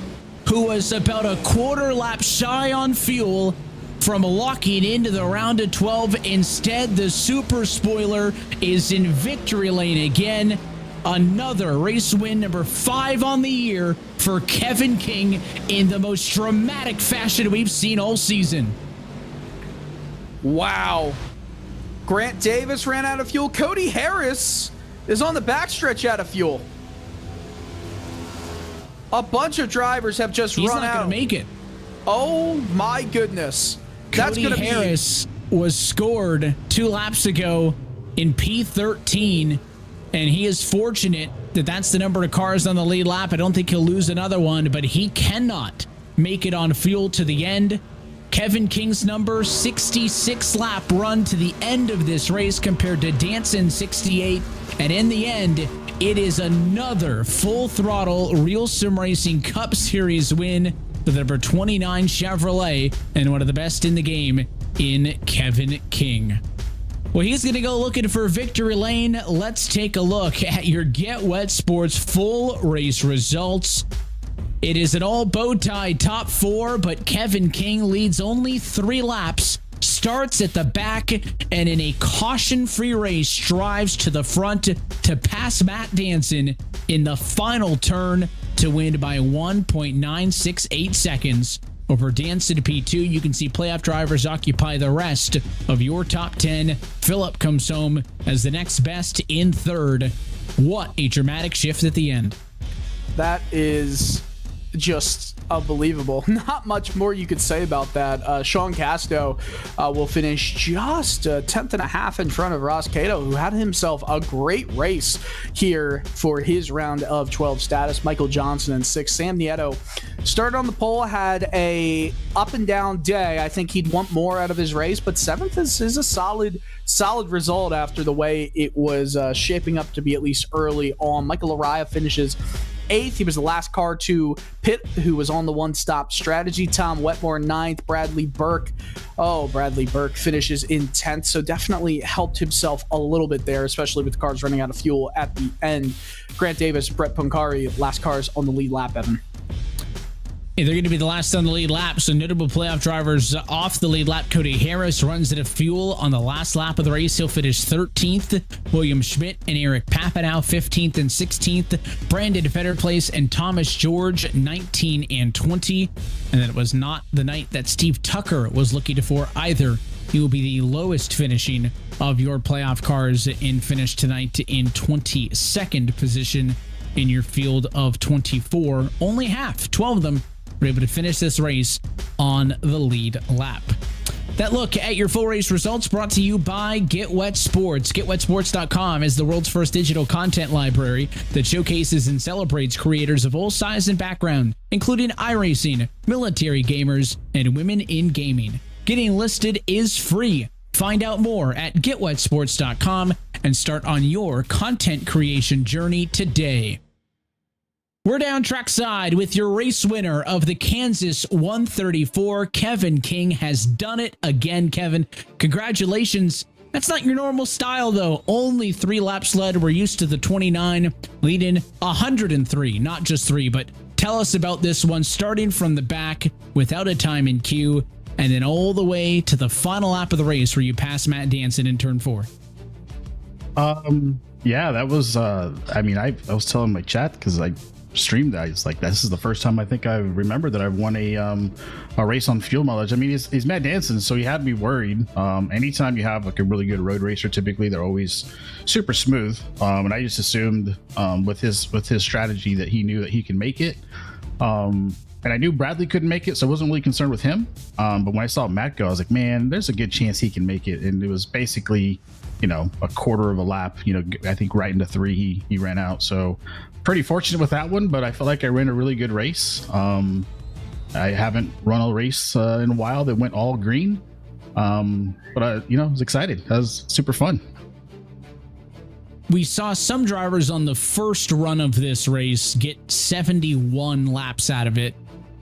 who was about a quarter lap shy on fuel from locking into the round of 12. Instead, the super spoiler is in victory lane again. Another race win, number 5 on the year for Kevin King in the most dramatic fashion we've seen all season. Wow. Grant Davis ran out of fuel. Cody Harris is on the backstretch out of fuel. A bunch of drivers have just run out. He's not going to make it. Oh my goodness. That's Cody Harris was scored 2 laps ago in P13, and he is fortunate that that's the number of cars on the lead lap. I don't think he'll lose another one, but he cannot make it on fuel to the end. Kevin King's number, 66 lap run to the end of this race compared to Danson's 68, and in the end, it is another full throttle RealSimRacing Cup Series win for the number 29 Chevrolet and one of the best in the game in Kevin King. Well, he's going to go looking for victory lane. Let's take a look at your Get Wet Sports full race results. It is an all bow tie top 4, but Kevin King leads only 3 laps, starts at the back, and in a caution-free race drives to the front to pass Matt Danson in the final turn to win by 1.968 seconds over Danson P2. You can see playoff drivers occupy the rest of your top 10. Phillip comes home as the next best in 3rd. What a dramatic shift at the end. That is just unbelievable. Not much more you could say about that. Sean Casto will finish just a 10th in front of Ross Cato, who had himself a great race here for his round of 12 status. Michael Johnson in 6th. Sam Nieto started on the pole, had a up and down day. I think he'd want more out of his race, but 7th is a solid result after the way it was shaping up to be, at least early on. Michael Araya finishes 8th. He was the last car to pit, who was on the one-stop strategy. Tom Wetmore 9th. Bradley Burke finishes in 10th, so definitely helped himself a little bit there, especially with the cars running out of fuel at the end. Grant Davis, Brett Punkari, last cars on the lead lap, Evan. They're going to be the last on the lead lap, so notable playoff drivers off the lead lap. Cody Harris runs out of fuel on the last lap of the race. He'll finish 13th. William Schmidt and Eric Papineau 15th and 16th. Brandon Fetterplace and Thomas George 19 and 20. And then it was not the night that Steve Tucker was looking for either. He will be the lowest finishing of your playoff cars in finish tonight in 22nd position in your field of 24. Only half, 12 of them, were able to finish this race on the lead lap. That look at your full race results brought to you by Get Wet Sports. GetWetSports.com is the world's first digital content library that showcases and celebrates creators of all size and background, including iRacing, military gamers, and women in gaming. Getting listed is free. Find out more at GetWetSports.com and start on your content creation journey today. We're down trackside with your race winner of the Kansas 134. Kevin King has done it again. Kevin, congratulations. That's not your normal style, though. Only 3 laps led. We're used to the 29, leading 103, not just 3. But tell us about this one, starting from the back without a time in queue, and then all the way to the final lap of the race where you pass Matt Danson in turn 4. Yeah, that was, I mean, I was telling my chat because I streamed that. It's like, this is the first time I think I remember that I've won a race on fuel mileage. I mean, he's Matt Danson, so he had me worried. Anytime you have like a really good road racer, typically they're always super smooth. And I just assumed with his strategy that he knew that he can make it. And I knew Bradley couldn't make it, so I wasn't really concerned with him. But when I saw Matt go, I was like, man, there's a good chance he can make it. And it was basically, you know, a quarter of a lap, you know, I think right into 3 he ran out. So pretty fortunate with that one, but I felt like I ran a really good race. I haven't run a race in a while that went all green. But I, you know, was excited. That was super fun. We saw some drivers on the first run of this race get 71 laps out of it.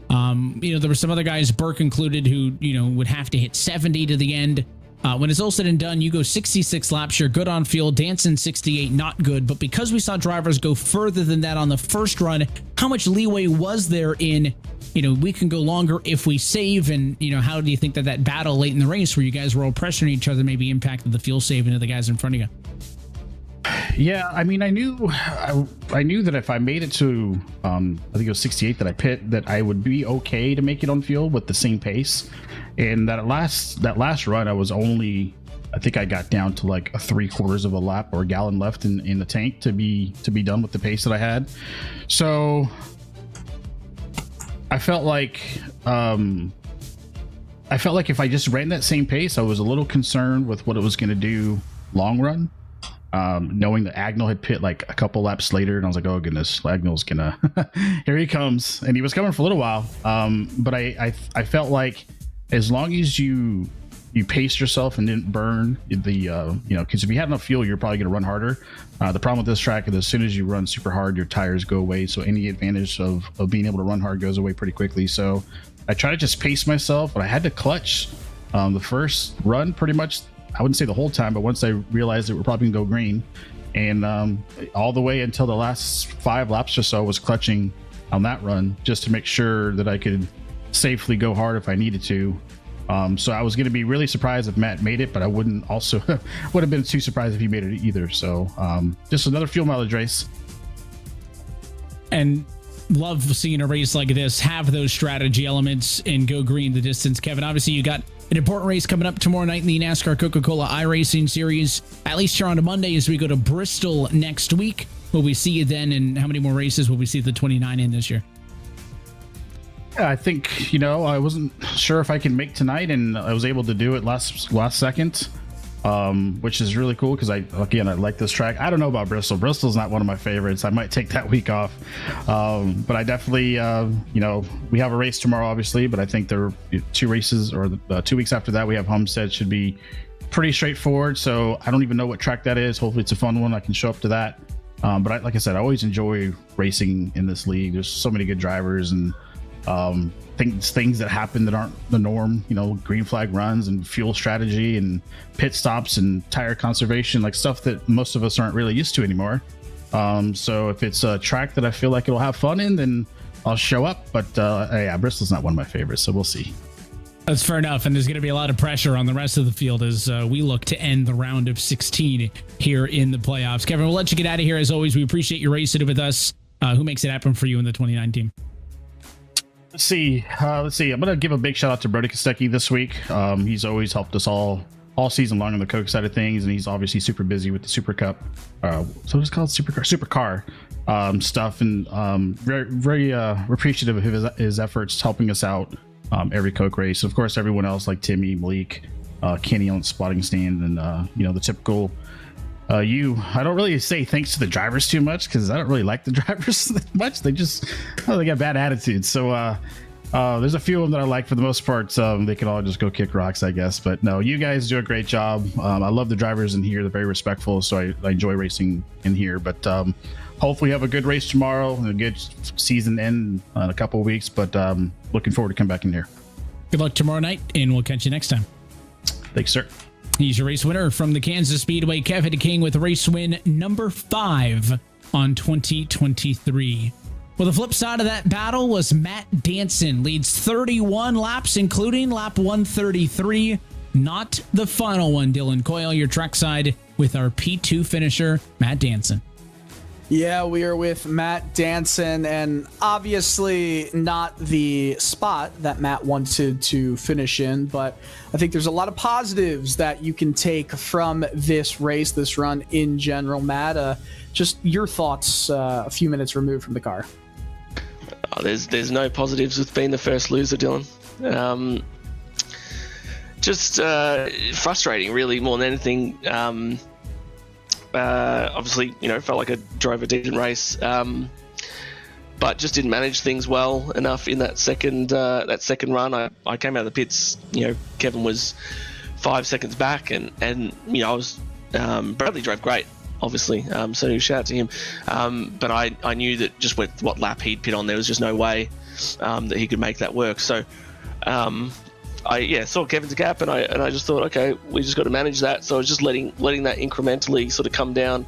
You know, there were some other guys, Burke included, who, you know, would have to hit 70 to the end. When it's all said and done, you go 66 laps, you're good on field. Danson 68, not good. But because we saw drivers go further than that on the first run, how much leeway was there in, you know, we can go longer if we save? And, you know, how do you think that battle late in the race where you guys were all pressuring each other maybe impacted the fuel saving of the guys in front of you? Yeah, I mean, I knew that if I made it to, I think it was 68 that I pit, that I would be okay to make it on field with the same pace. And that last run, I was only, I think I got down to like a 3/4 of a lap or a gallon left in the tank to be done with the pace that I had. So I felt like if I just ran that same pace, I was a little concerned with what it was going to do long run. Knowing that Agnell had pit like a couple laps later, and I was like, oh goodness, Agnell's gonna here he comes. And he was coming for a little while. But I felt like as long as you paced yourself and didn't burn the you know, because if you had enough fuel, you're probably gonna run harder. The problem with this track is as soon as you run super hard, your tires go away, so any advantage of being able to run hard goes away pretty quickly. So I tried to just pace myself, but I had to clutch the first run pretty much. I wouldn't say the whole time, but once I realized that we're probably gonna go green, and all the way until the last 5 laps or so, I was clutching on that run just to make sure that I could safely go hard if I needed to. So I was going to be really surprised if Matt made it, but I wouldn't also would have been too surprised if he made it either. So just another fuel mileage race. And love seeing a race like this have those strategy elements and go green the distance. Kevin, obviously you got an important race coming up tomorrow night in the NASCAR Coca-Cola iRacing Series, at least here on a Monday as we go to Bristol next week. Will we see you then, and how many more races will we see the 29 in this year? Yeah, I think, you know, I wasn't sure if I can make tonight, and I was able to do it last second, which is really cool because I like this track. I don't know about Bristol. Bristol's not one of my favorites. I might take that week off, but I definitely, you know, we have a race tomorrow, obviously, but I think there are 2 races, or 2 weeks after that we have Homestead. Should be pretty straightforward. So I don't even know what track that is. Hopefully it's a fun one. I can show up to that. But like I said, I always enjoy racing in this league. There's so many good drivers and things that happen that aren't the norm, you know, green flag runs and fuel strategy and pit stops and tire conservation, like stuff that most of us aren't really used to anymore. So if it's a track that I feel like it'll have fun in, then I'll show up. But yeah, Bristol's not one of my favorites, so we'll see. That's fair enough, and there's going to be a lot of pressure on the rest of the field as we look to end the round of 16 here in the playoffs. Kevin, we'll let you get out of here. As always, we appreciate you racing with us. Who makes it happen for you in the 29 team? Let's see. I'm going to give a big shout out to Brody Kostecki this week. He's always helped us all season long on the Coke side of things, and he's obviously super busy with the Super Cup. So it's called Supercar stuff, and very appreciative of his efforts helping us out every Coke race. Of course, everyone else like Timmy, Malik, Kenny on the spotting stand, and you know, the typical. I don't really say thanks to the drivers too much because I don't really like the drivers that much. They just they got bad attitudes. So There's a few of them that I like. For the most part, they can all just go kick rocks, I guess. But no, you guys do a great job. I love the drivers in here. They're very respectful, so I enjoy racing in here. But hopefully have a good race tomorrow and a good season in a couple of weeks. But looking forward to come back in here. Good luck tomorrow night, and we'll catch you next time. Thanks, sir. He's your race winner from the Kansas Speedway, Kevin King, with race win number 5 on 2023. Well, the flip side of that battle was Matt Danson, leads 31 laps, including lap 133. Not the final one. Dylan Coyle, your trackside with our P2 finisher, Matt Danson. Yeah, we are with Matt Danson, and obviously not the spot that Matt wanted to finish in, but I think there's a lot of positives that you can take from this race, this run in general. Matt, just your thoughts a few minutes removed from the car. There's no positives with being the first loser, Dylan. Just frustrating, really, more than anything. Obviously, felt like I drove a decent race, but just didn't manage things well enough in that second run. I came out of the pits. Kevin was 5 seconds back, and I was Bradley drove great, obviously. So shout out to him. But I knew that just with what lap he'd pit on, there was just no way that he could make that work. So I saw Kevin's gap, and I just thought, okay, we just got to manage that. So I was just letting that incrementally sort of come down,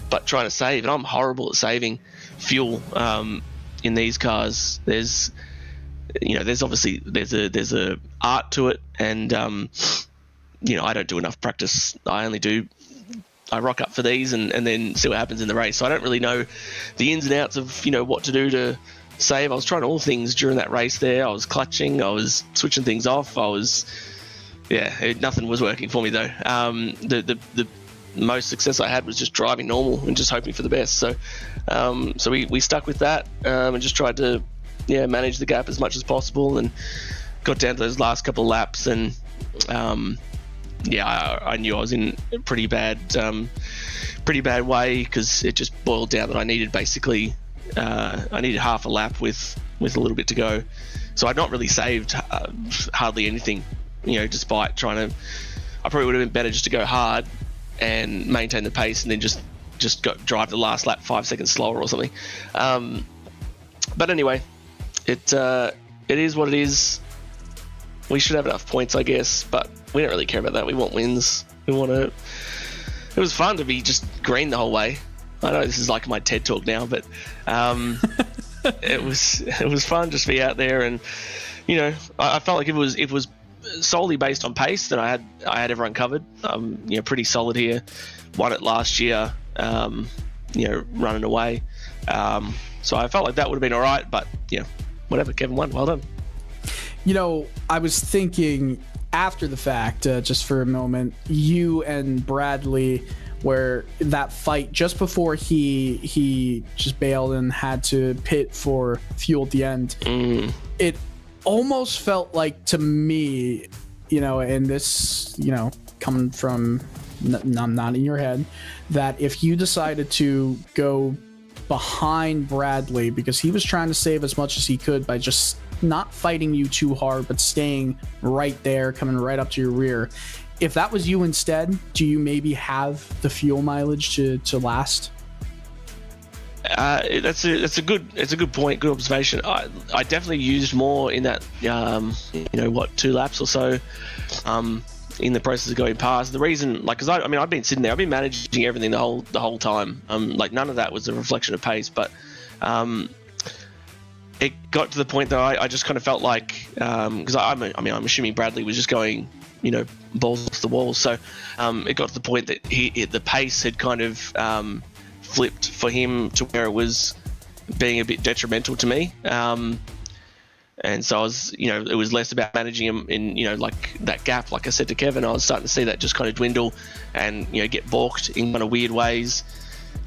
but trying to save. And I'm horrible at saving fuel in these cars. There's obviously there's a art to it, and I don't do enough practice. I rock up for these and then see what happens in the race. So I don't really know the ins and outs of what to do to save. I was trying all things during that race there. I was clutching, I was switching things off, nothing was working for me though. The most success I had was just driving normal and just hoping for the best. So we stuck with that and just tried to manage the gap as much as possible, and got down to those last couple of laps, and I knew I was in a pretty bad way, because it just boiled down that I needed basically I needed half a lap with a little bit to go. So I'd not really saved hardly anything, despite trying to. I probably would have been better just to go hard and maintain the pace, and then just drive the last lap 5 seconds slower or something. But anyway, it is what it is. We should have enough points, I guess, but we don't really care about that. We want wins. We want to. It was fun to be just green the whole way. I know this is like my TED talk now, but it was fun just to be out there, and I felt like it was solely based on pace that I had everyone covered. Pretty solid here. Won it last year, running away. So I felt like that would have been all right, but whatever. Kevin won. Well done. I was thinking after the fact, just for a moment, you and Bradley, where that fight just before he just bailed and had to pit for fuel at the end, it almost felt like to me, and this, coming from I'm not in your head, that if you decided to go behind Bradley because he was trying to save as much as he could by just not fighting you too hard, but staying right there, coming right up to your rear. If that was you instead, do you maybe have the fuel mileage to last? That's a good point, good observation. I definitely used more in that 2 laps or so in the process of going past. The reason, because I've been sitting there, I've been managing everything the whole time. None of that was a reflection of pace, but it got to the point that I just kind of felt like, because I'm assuming Bradley was just going, balls off the wall. So it got to the point that the pace had kind of flipped for him to where it was being a bit detrimental to me. And so I was, it was less about managing him in, like that gap. Like I said to Kevin, I was starting to see that just kind of dwindle and, get balked in kind of weird ways,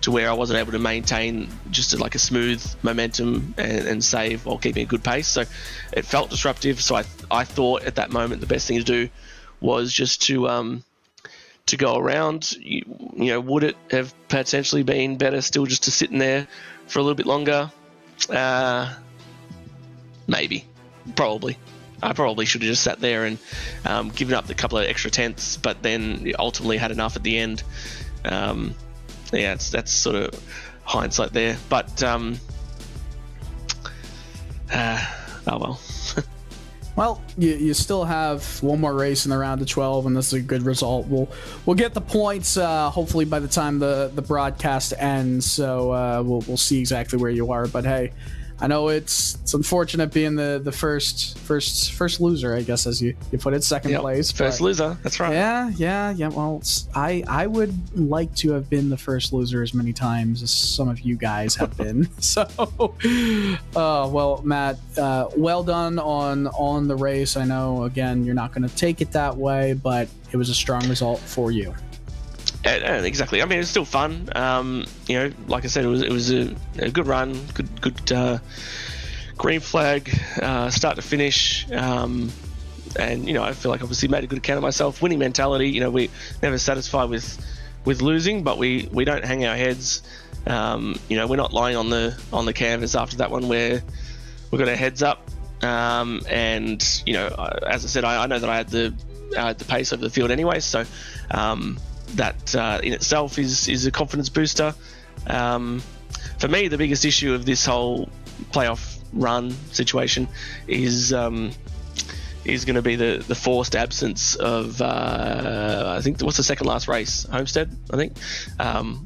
to where I wasn't able to maintain just a smooth momentum and save while keeping a good pace. So it felt disruptive. So I thought at that moment the best thing to do was just to go around. Would it have potentially been better still just to sit in there for a little bit longer? Maybe. Probably. I probably should have just sat there and given up the couple of extra tenths, but then ultimately had enough at the end. That's sort of hindsight there. But oh well. Well, you still have one more race in the round of 12, and this is a good result. We'll get the points hopefully by the time the broadcast ends. So we'll see exactly where you are. But hey, I know it's unfortunate being the first loser, I guess, as you put it, second place. First loser, that's right. Yeah. Well, I would like to have been the first loser as many times as some of you guys have been. So, well, Matt, well done on the race. I know, again, you're not going to take it that way, but it was a strong result for you. Exactly. I mean, it's still fun. Like I said, it was a good run, good green flag, start to finish. And I feel like obviously made a good account of myself. Winning mentality. We never satisfied with losing, but we don't hang our heads. We're not lying on the canvas after that one where we got our heads up. And as I said, I know that I had the pace of the field anyway, so. That in itself is a confidence booster. For me, the biggest issue of this whole playoff run situation is going to be the forced absence of I think what's the second last race, Homestead, I think,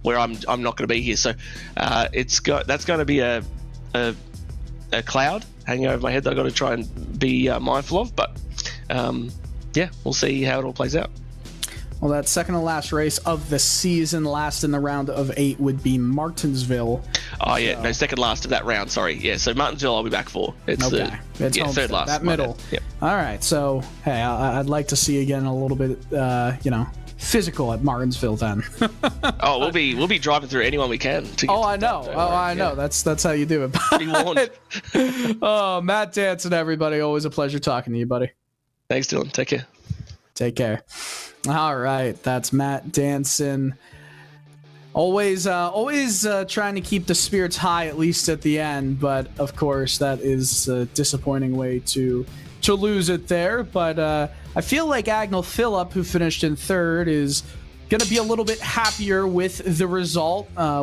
where I'm not going to be here. So that's going to be a cloud hanging over my head that I've got to try and be mindful of. But we'll see how it all plays out. Well, that second to last race of the season, last in the round of 8, would be Martinsville. Oh, yeah. No, second last of that round, sorry. Yeah, so Martinsville I'll be back for. It's third last. That middle. Yep. All right. So, hey, I'd like to see again a little bit, physical at Martinsville then. We'll be driving through anyone we can. To get I know. I know. That's how you do it. Be warned. Matt Danson, everybody. Always a pleasure talking to you, buddy. Thanks, Dylan. Take care. Take care. All right, that's Matt Danson. Always trying to keep the spirits high, at least at the end. But of course, that is a disappointing way to lose it there. But I feel like Agnell Phillip, who finished in third, is going to be a little bit happier with the result. I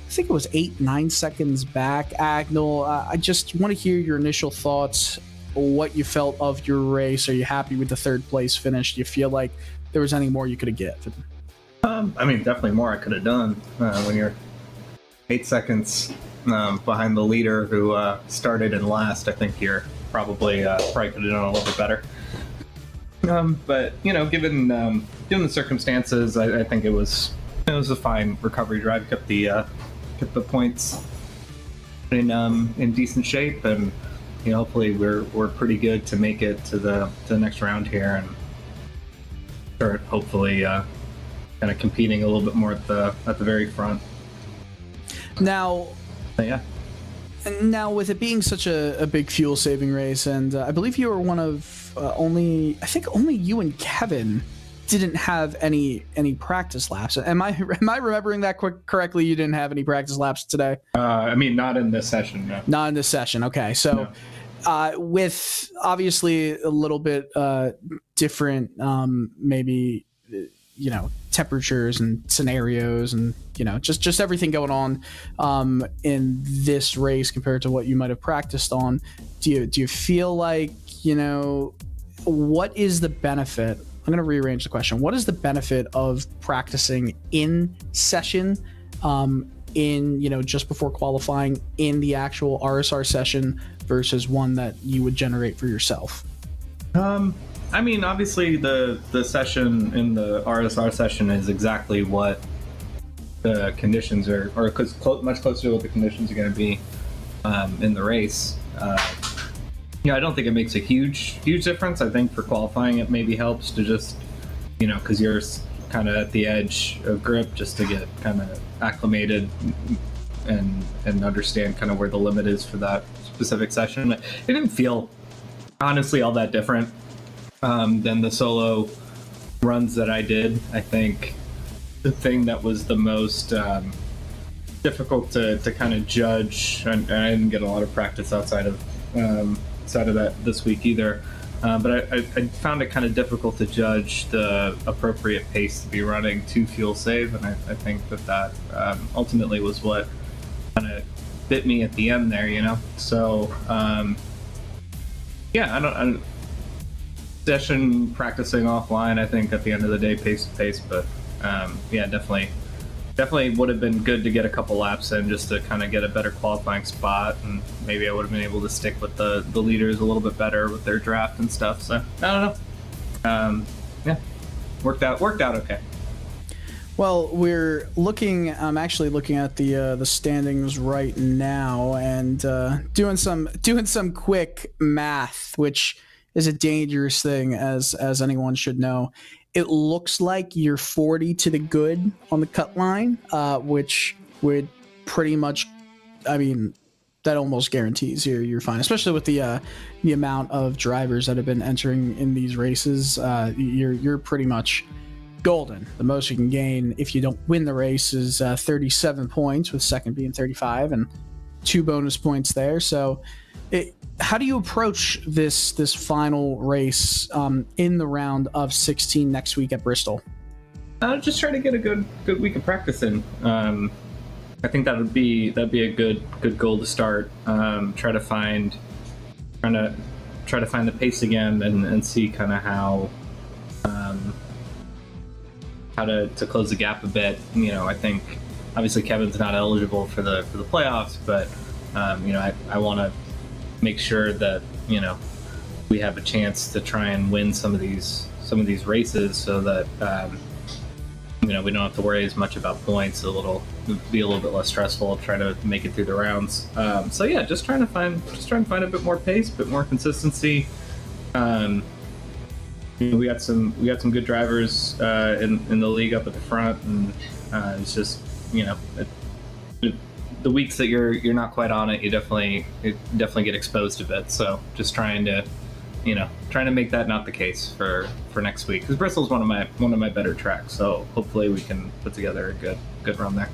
think it was 8-9 seconds back. Agnell, I just want to hear your initial thoughts. What you felt of your race. Are you happy with the third place finish? Do you feel like there was any more you could have given? Definitely more I could have done. When you're 8 seconds behind the leader who started in last, I think you're probably could have done a little bit better. But given the circumstances, I think it was a fine recovery drive. Kept the points in decent shape, and hopefully we're pretty good to make it to the next round here and start hopefully kind of competing a little bit more at the very front. Now, yeah. Now, with it being such a big fuel saving race, and I believe you were one of only you and Kevin didn't have any practice laps. Am I remembering that correctly? You didn't have any practice laps today? Not in this session. No. Not in this session. Okay, so. No. With obviously a little bit different, maybe temperatures and scenarios, and just everything going on in this race compared to what you might have practiced on. Do you feel like what is the benefit? I'm going to rearrange the question. What is the benefit of practicing in session? Just before qualifying in the actual RSR session versus one that you would generate for yourself? Obviously the session in the RSR session is exactly what the conditions are, or much closer to what the conditions are going to be in the race. I don't think it makes a huge difference. I think for qualifying it maybe helps to just, because you're kind of at the edge of grip, just to get kind of acclimated and understand kind of where the limit is for that specific session. It didn't feel honestly all that different than the solo runs that I did. I think the thing that was the most difficult to kind of judge, and I didn't get a lot of practice outside of side of that this week either. But I found it kind of difficult to judge the appropriate pace to be running to fuel save, and I think that ultimately was what kind of bit me at the end there, you know. So yeah, I don't session practicing offline. I think at the end of the day, pace to pace, but yeah, definitely would have been good to get a couple laps in just to kind of get a better qualifying spot, and maybe I would have been able to stick with the leaders a little bit better with their draft and stuff. So I don't know. Yeah, worked out okay. Well, I'm actually looking at the standings right now and doing some quick math, which is a dangerous thing, as anyone should know. It looks like you're 40 to the good on the cut line, which would pretty much, I mean, that almost guarantees you're fine, especially with the amount of drivers that have been entering in these races. You're pretty much golden. The most you can gain if you don't win the race is 37 points, with second being 35, and 2 bonus points there. So how do you approach this final race in the round of 16 next week at Bristol? Just try to get a good week of practice in. I think that'd be a good goal to start. Try to find the pace again and see kind of how to close the gap a bit. You know, I think obviously Kevin's not eligible for the playoffs, but you know, I want to make sure that, you know, we have a chance to try and win some of these races, so that you know, we don't have to worry as much about points. It'll be a little bit less stressful trying to make it through the rounds. So yeah, just trying to find a bit more pace, a bit more consistency. You know, we got some good drivers in the league up at the front, and it's just, you know, the weeks that you're not quite on it, you definitely get exposed a bit. So just trying to make that not the case for next week, because Bristol's one of my better tracks. So hopefully we can put together a good run there.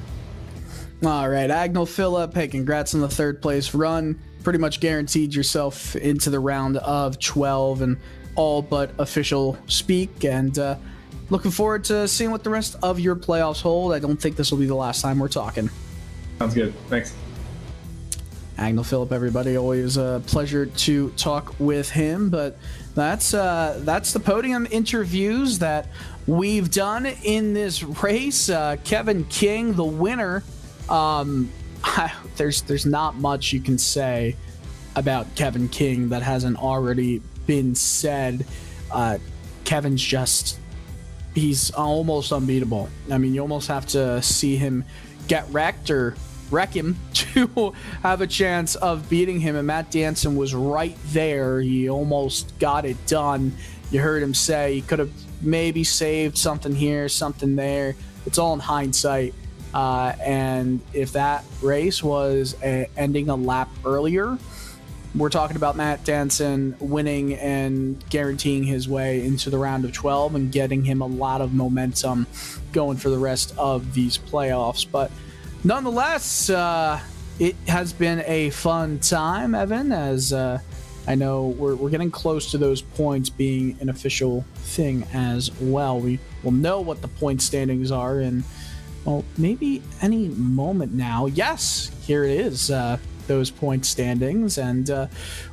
All right, Agnell Phillip, hey, congrats on the third place run. Pretty much guaranteed yourself into the round of 12 and all but official speak, and looking forward to seeing what the rest of your playoffs hold. I don't think this will be the last time we're talking. Sounds good. Thanks. Agnell Phillip, everybody. Always a pleasure to talk with him. But that's the podium interviews that we've done in this race. Kevin King, the winner. There's not much you can say about Kevin King that hasn't already been said. Kevin's he's almost unbeatable. I mean, you almost have to see him get wrecked or wreck him to have a chance of beating him, and Matt Danson was right there. He almost got it done. You heard him say he could have maybe saved something here, something there. It's all in hindsight, and if that race was ending a lap earlier, we're talking about Matt Danson winning and guaranteeing his way into the round of 12 and getting him a lot of momentum going for the rest of these playoffs. But nonetheless, it has been a fun time, Evan, as I know we're getting close to those points being an official thing as well. We will know what the point standings are in, well, maybe any moment now. Yes, here it is, those point standings. And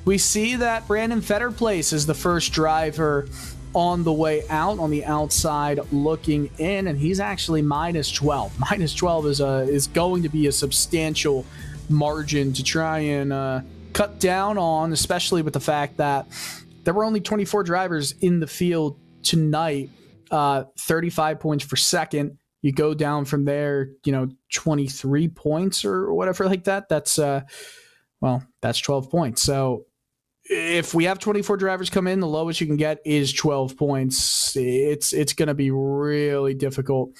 we see that Brandon Fetterplace is the first driver on the way out, on the outside looking in, and he's actually minus 12. Minus 12 is going to be a substantial margin to try and cut down on, especially with the fact that there were only 24 drivers in the field tonight. 35 points for second. You go down from there, 23 points or whatever like that. That's 12 points. So if we have 24 drivers come in, the lowest you can get is 12 points. It's going to be really difficult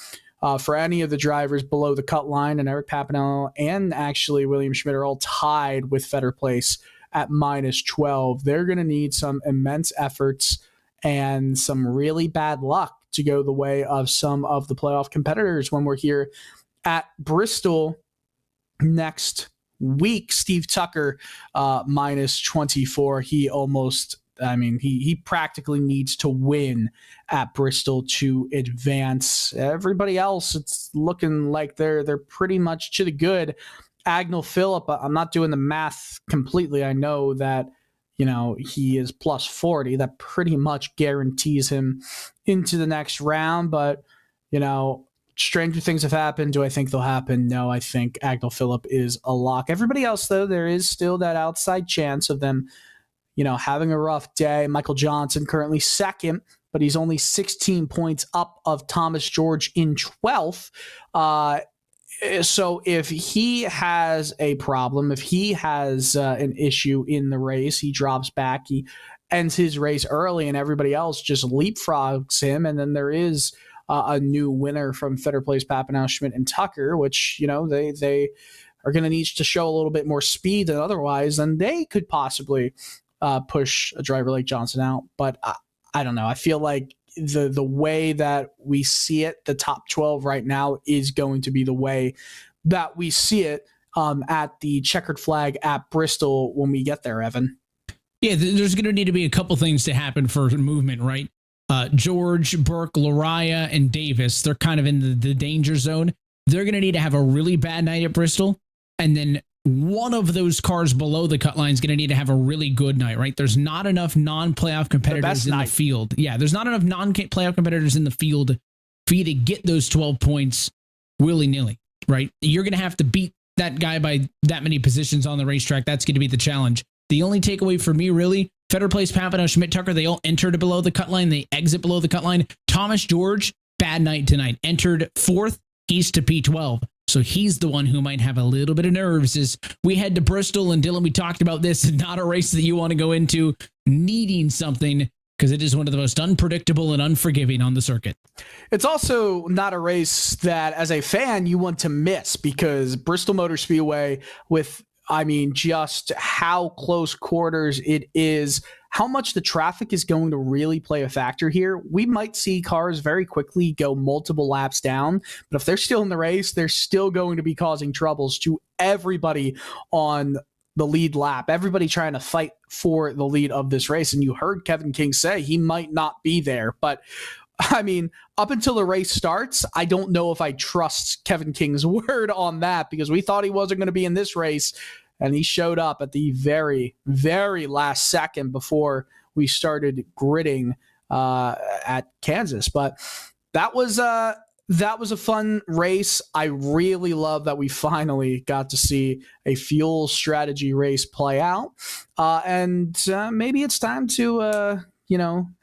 for any of the drivers below the cut line. And Eric Papinello and actually William Schmidt are all tied with Fetterplace at minus 12. They're going to need some immense efforts and some really bad luck to go the way of some of the playoff competitors when we're here at Bristol next week. Steve Tucker, minus 24. He almost, he practically needs to win at Bristol to advance. Everybody else, it's looking like they're pretty much to the good. Agnell Phillip, I'm not doing the math completely. I know that, he is plus 40. That pretty much guarantees him into the next round. But, stranger things have happened. Do I think they'll happen? No, I think Agnell Phillip is a lock. Everybody else, though, there is still that outside chance of them, having a rough day. Michael Johnson currently second, but he's only 16 points up of Thomas George in 12th. So if he has a problem, if he has an issue in the race, he drops back, he ends his race early, and everybody else just leapfrogs him. And then there is a new winner from Fetter Place, Papanow, Schmidt, and Tucker, which, they are going to need to show a little bit more speed than otherwise, then they could possibly push a driver like Johnson out. But I don't know. I feel like the way that we see it, the top 12 right now is going to be the way that we see it at the checkered flag at Bristol when we get there, Evan. Yeah, there's going to need to be a couple things to happen for movement, right? George, Burke, Lariah, and Davis, they're kind of in the danger zone. They're going to need to have a really bad night at Bristol, and then one of those cars below the cut line is going to need to have a really good night, right? There's not enough non-playoff competitors in the field. Yeah, there's not enough non-playoff competitors in the field for you to get those 12 points willy-nilly, right? You're going to have to beat that guy by that many positions on the racetrack. That's going to be the challenge. The only takeaway for me, really, Fetter Place, Papanow, Schmidt, Tucker, they all entered below the cut line. They exit below the cut line. Thomas George, bad night tonight. Entered 4th. He's to P12. So he's the one who might have a little bit of nerves as we head to Bristol. And Dylan, we talked about this. Not a race that you want to go into needing something, because it is one of the most unpredictable and unforgiving on the circuit. It's also not a race that, as a fan, you want to miss, because Bristol Motor Speedway, with just how close quarters it is, how much the traffic is going to really play a factor here. We might see cars very quickly go multiple laps down, but if they're still in the race, they're still going to be causing troubles to everybody on the lead lap, everybody trying to fight for the lead of this race. And you heard Kevin King say he might not be there, but up until the race starts, I don't know if I trust Kevin King's word on that, because we thought he wasn't going to be in this race, and he showed up at the very, very last second before we started gridding at Kansas. But that was a fun race. I really love that we finally got to see a fuel strategy race play out, and maybe it's time to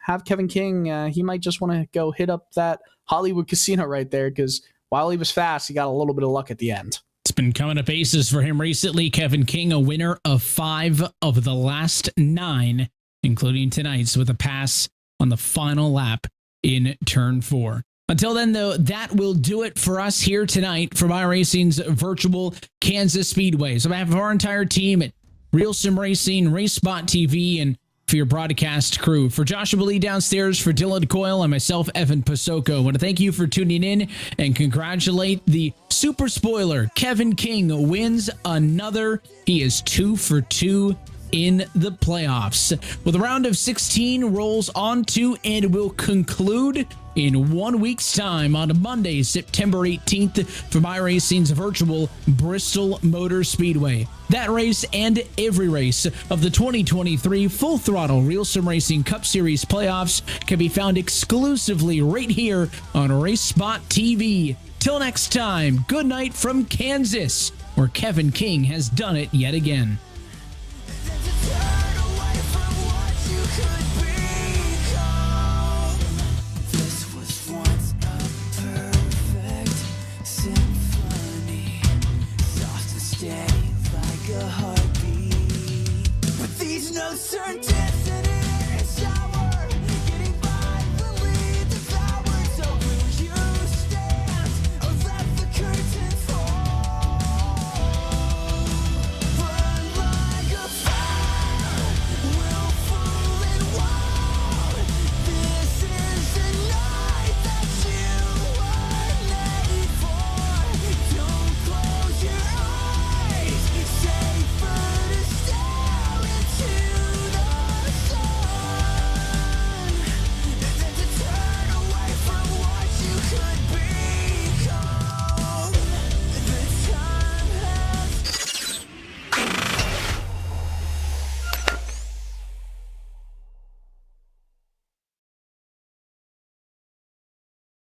have Kevin King, he might just want to go hit up that Hollywood casino right there, because while he was fast, he got a little bit of luck at the end. It's been coming up aces for him recently. Kevin King, a winner of 5 of the last 9, including tonight's, with a pass on the final lap in turn 4. Until then, though, that will do it for us here tonight from iRacing's virtual Kansas Speedway. So on behalf of our entire team at RealSimRacing, RaceSpotTV, and for your broadcast crew, for Joshua Lee downstairs, for Dylan Coyle, and myself, Evan Pasoko, I want to thank you for tuning in and congratulate the super spoiler. Kevin King wins another. He is 2 for 2 in the playoffs. Well, the round of 16 rolls on to and will conclude in 1 week's time on Monday, September 18th from iRacing's virtual Bristol Motor Speedway. That race and every race of the 2023 Full Throttle RealSimRacing Cup Series playoffs can be found exclusively right here on RaceSpotTV. Till next time, good night from Kansas, where Kevin King has done it yet again. Certain